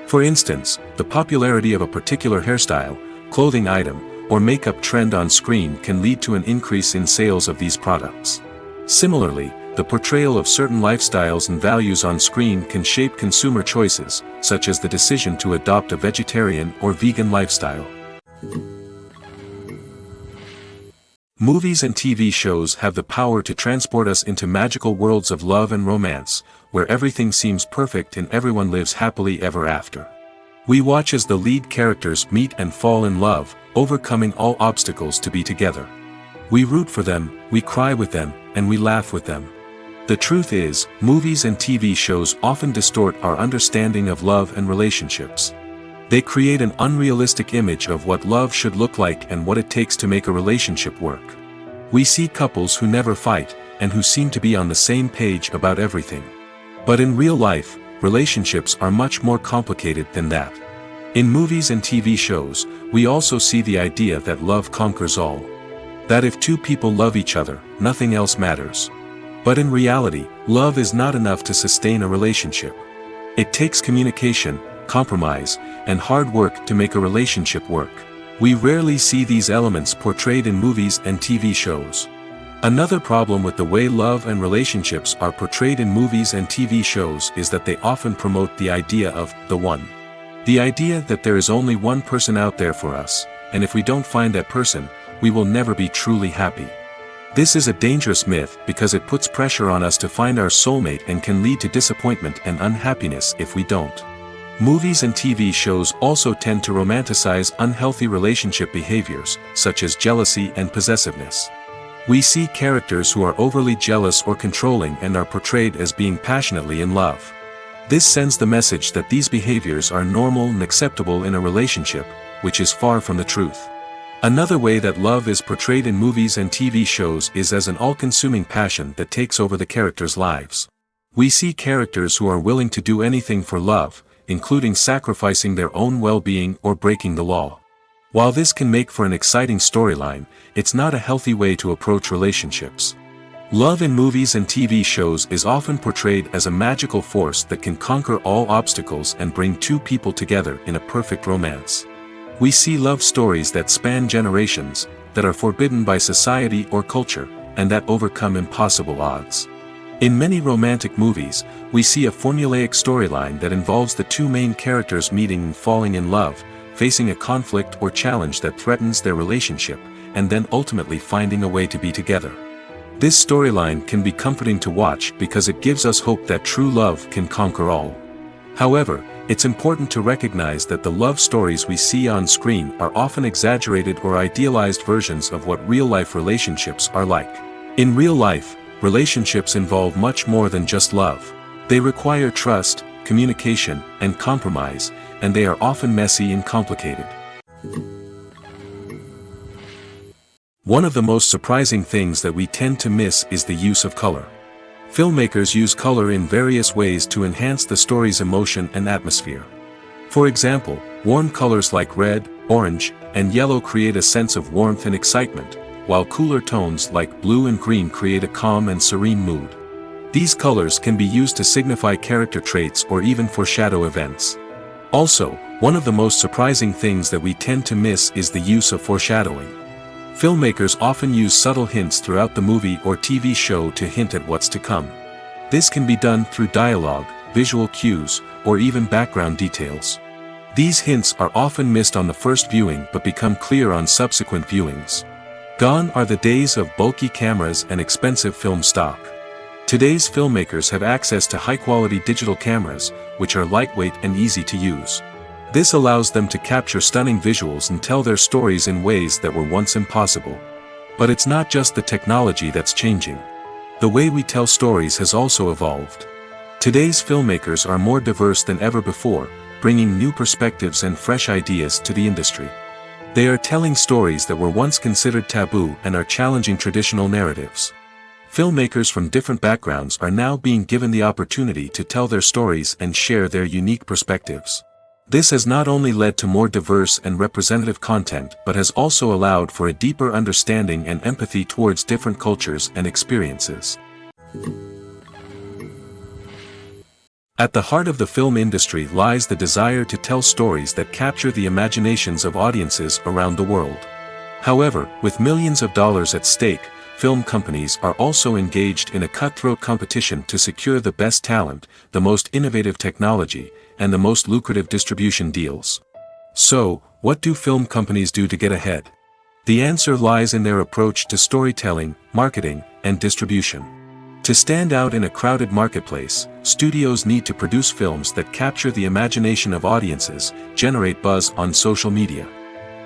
For instance, the popularity of a particular hairstyle, clothing item, or makeup trend on screen can lead to an increase in sales of these products. Similarly, the portrayal of certain lifestyles and values on screen can shape consumer choices, such as the decision to adopt a vegetarian or vegan lifestyle. Movies and TV shows have the power to transport us into magical worlds of love and romance, where everything seems perfect and everyone lives happily ever after. We watch as the lead characters meet and fall in love, overcoming all obstacles to be together. We root for them, we cry with them, and we laugh with them. The truth is, movies and TV shows often distort our understanding of love and relationships. They create an unrealistic image of what love should look like and what it takes to make a relationship work. We see couples who never fight, and who seem to be on the same page about everything. But in real life, relationships are much more complicated than that. In movies and TV shows, we also see the idea that love conquers all. That if two people love each other, nothing else matters. But in reality, love is not enough to sustain a relationship. It takes communication, compromise, and hard work to make a relationship work. We rarely see these elements portrayed in movies and TV shows. Another problem with the way love and relationships are portrayed in movies and TV shows is that they often promote the idea of the one. The idea that there is only one person out there for us, and if we don't find that person, we will never be truly happy. This is a dangerous myth because it puts pressure on us to find our soulmate and can lead to disappointment and unhappiness if we don't. Movies and TV shows also tend to romanticize unhealthy relationship behaviors, such as jealousy and possessiveness. We see characters who are overly jealous or controlling and are portrayed as being passionately in love. This sends the message that these behaviors are normal and acceptable in a relationship, which is far from the truth. Another way that love is portrayed in movies and TV shows is as an all-consuming passion that takes over the characters' lives. We see characters who are willing to do anything for love, including sacrificing their own well-being or breaking the law. While this can make for an exciting storyline, it's not a healthy way to approach relationships. Love in movies and TV shows is often portrayed as a magical force that can conquer all obstacles and bring two people together in a perfect romance. We see love stories that span generations, that are forbidden by society or culture, and that overcome impossible odds. In many romantic movies, we see a formulaic storyline that involves the two main characters meeting and falling in love, facing a conflict or challenge that threatens their relationship, and then ultimately finding a way to be together. This storyline can be comforting to watch because it gives us hope that true love can conquer all. However, it's important to recognize that the love stories we see on screen are often exaggerated or idealized versions of what real-life relationships are like. In real life, relationships involve much more than just love. They require trust, communication, and compromise, and they are often messy and complicated. One of the most surprising things that we tend to miss is the use of color. Filmmakers use color in various ways to enhance the story's emotion and atmosphere. For example, warm colors like red, orange, and yellow create a sense of warmth and excitement, while cooler tones like blue and green create a calm and serene mood. These colors can be used to signify character traits or even foreshadow events. Also, one of the most surprising things that we tend to miss is the use of foreshadowing. Filmmakers often use subtle hints throughout the movie or TV show to hint at what's to come. This can be done through dialogue, visual cues, or even background details. These hints are often missed on the first viewing but become clear on subsequent viewings. Gone are the days of bulky cameras and expensive film stock. Today's filmmakers have access to high-quality digital cameras, which are lightweight and easy to use. This allows them to capture stunning visuals and tell their stories in ways that were once impossible. But it's not just the technology that's changing. The way we tell stories has also evolved. Today's filmmakers are more diverse than ever before, bringing new perspectives and fresh ideas to the industry. They are telling stories that were once considered taboo and are challenging traditional narratives. Filmmakers from different backgrounds are now being given the opportunity to tell their stories and share their unique perspectives. This has not only led to more diverse and representative content but has also allowed for a deeper understanding and empathy towards different cultures and experiences. At the heart of the film industry lies the desire to tell stories that capture the imaginations of audiences around the world. However, with millions of dollars at stake, film companies are also engaged in a cutthroat competition to secure the best talent, the most innovative technology, and the most lucrative distribution deals. So, what do film companies do to get ahead? The answer lies in their approach to storytelling, marketing, and distribution. To stand out in a crowded marketplace, studios need to produce films that capture the imagination of audiences, generate buzz on social media.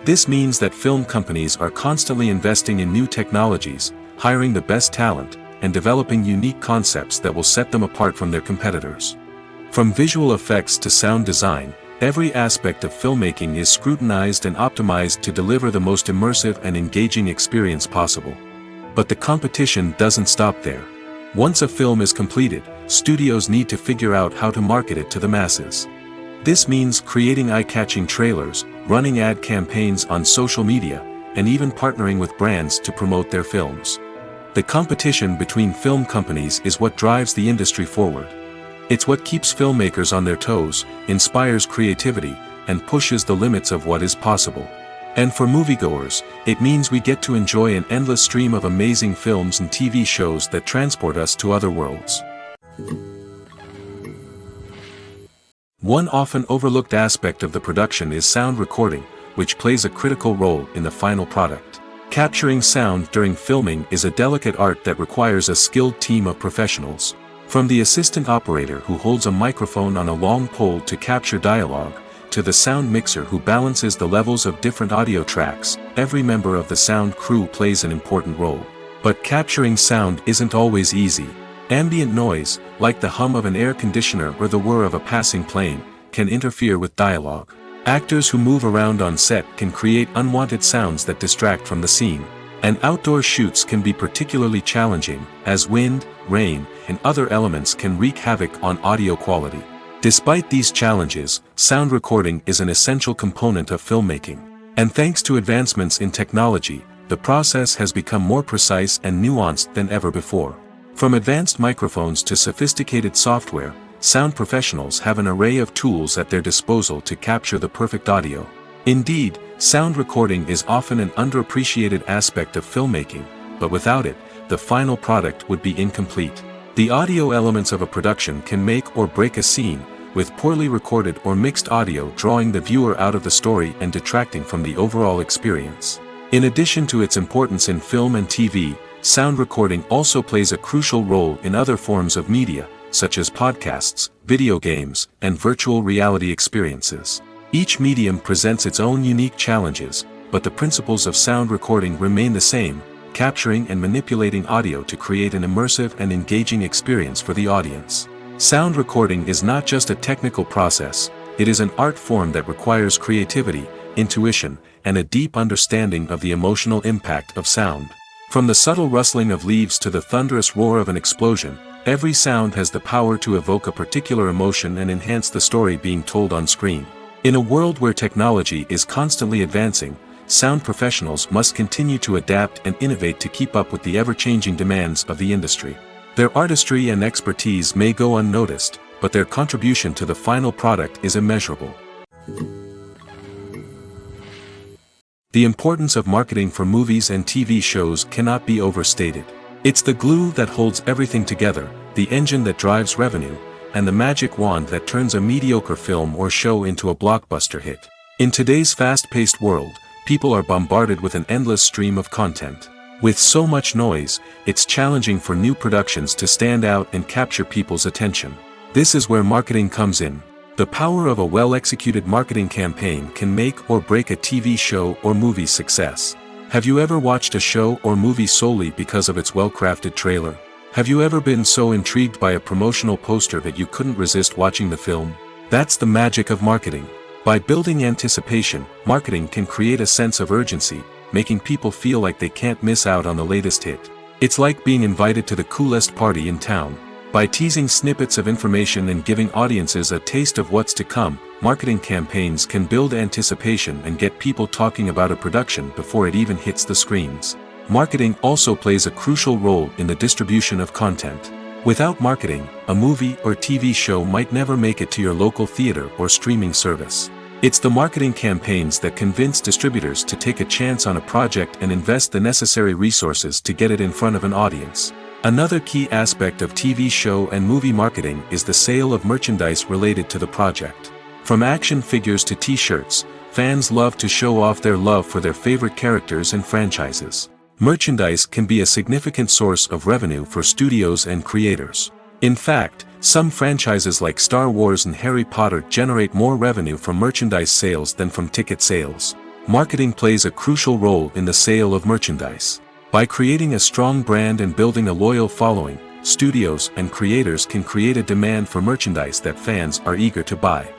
This means that film companies are constantly investing in new technologies, hiring the best talent, and developing unique concepts that will set them apart from their competitors. From visual effects to sound design, every aspect of filmmaking is scrutinized and optimized to deliver the most immersive and engaging experience possible. But the competition doesn't stop there. Once a film is completed, studios need to figure out how to market it to the masses. This means creating eye-catching trailers, running ad campaigns on social media, and even partnering with brands to promote their films. The competition between film companies is what drives the industry forward. It's what keeps filmmakers on their toes, inspires creativity, and pushes the limits of what is possible. And for moviegoers, it means we get to enjoy an endless stream of amazing films and TV shows that transport us to other worlds. One often overlooked aspect of the production is sound recording, which plays a critical role in the final product. Capturing sound during filming is a delicate art that requires a skilled team of professionals. From the assistant operator who holds a microphone on a long pole to capture dialogue, to the sound mixer who balances the levels of different audio tracks, every member of the sound crew plays an important role. But capturing sound isn't always easy. Ambient noise, like the hum of an air conditioner or the whir of a passing plane, can interfere with dialogue. Actors who move around on set can create unwanted sounds that distract from the scene. And outdoor shoots can be particularly challenging, as wind, rain, and other elements can wreak havoc on audio quality. Despite these challenges, sound recording is an essential component of filmmaking. And thanks to advancements in technology, the process has become more precise and nuanced than ever before. From advanced microphones to sophisticated software, sound professionals have an array of tools at their disposal to capture the perfect audio. Indeed, sound recording is often an underappreciated aspect of filmmaking, but without it, the final product would be incomplete. The audio elements of a production can make or break a scene, with poorly recorded or mixed audio drawing the viewer out of the story and detracting from the overall experience. In addition to its importance in film and TV, sound recording also plays a crucial role in other forms of media, such as podcasts, video games, and virtual reality experiences. Each medium presents its own unique challenges, but the principles of sound recording remain the same, capturing and manipulating audio to create an immersive and engaging experience for the audience. Sound recording is not just a technical process, it is an art form that requires creativity, intuition, and a deep understanding of the emotional impact of sound. From the subtle rustling of leaves to the thunderous roar of an explosion, every sound has the power to evoke a particular emotion and enhance the story being told on screen. In a world where technology is constantly advancing, sound professionals must continue to adapt and innovate to keep up with the ever-changing demands of the industry. Their artistry and expertise may go unnoticed, but their contribution to the final product is immeasurable. The importance of marketing for movies and TV shows cannot be overstated. It's the glue that holds everything together, the engine that drives revenue, and the magic wand that turns a mediocre film or show into a blockbuster hit. In today's fast-paced world, people are bombarded with an endless stream of content. With so much noise, it's challenging for new productions to stand out and capture people's attention. This is where marketing comes in. The power of a well-executed marketing campaign can make or break a TV show or movie's success. Have you ever watched a show or movie solely because of its well-crafted trailer? Have you ever been so intrigued by a promotional poster that you couldn't resist watching the film? That's the magic of marketing. By building anticipation, marketing can create a sense of urgency, making people feel like they can't miss out on the latest hit. It's like being invited to the coolest party in town. By teasing snippets of information and giving audiences a taste of what's to come, marketing campaigns can build anticipation and get people talking about a production before it even hits the screens. Marketing also plays a crucial role in the distribution of content. Without marketing, a movie or TV show might never make it to your local theater or streaming service. It's the marketing campaigns that convince distributors to take a chance on a project and invest the necessary resources to get it in front of an audience. Another key aspect of TV show and movie marketing is the sale of merchandise related to the project. From action figures to t-shirts, fans love to show off their love for their favorite characters and franchises. Merchandise can be a significant source of revenue for studios and creators. In fact, some franchises like Star Wars and Harry Potter generate more revenue from merchandise sales than from ticket sales. Marketing plays a crucial role in the sale of merchandise. By creating a strong brand and building a loyal following, studios and creators can create a demand for merchandise that fans are eager to buy.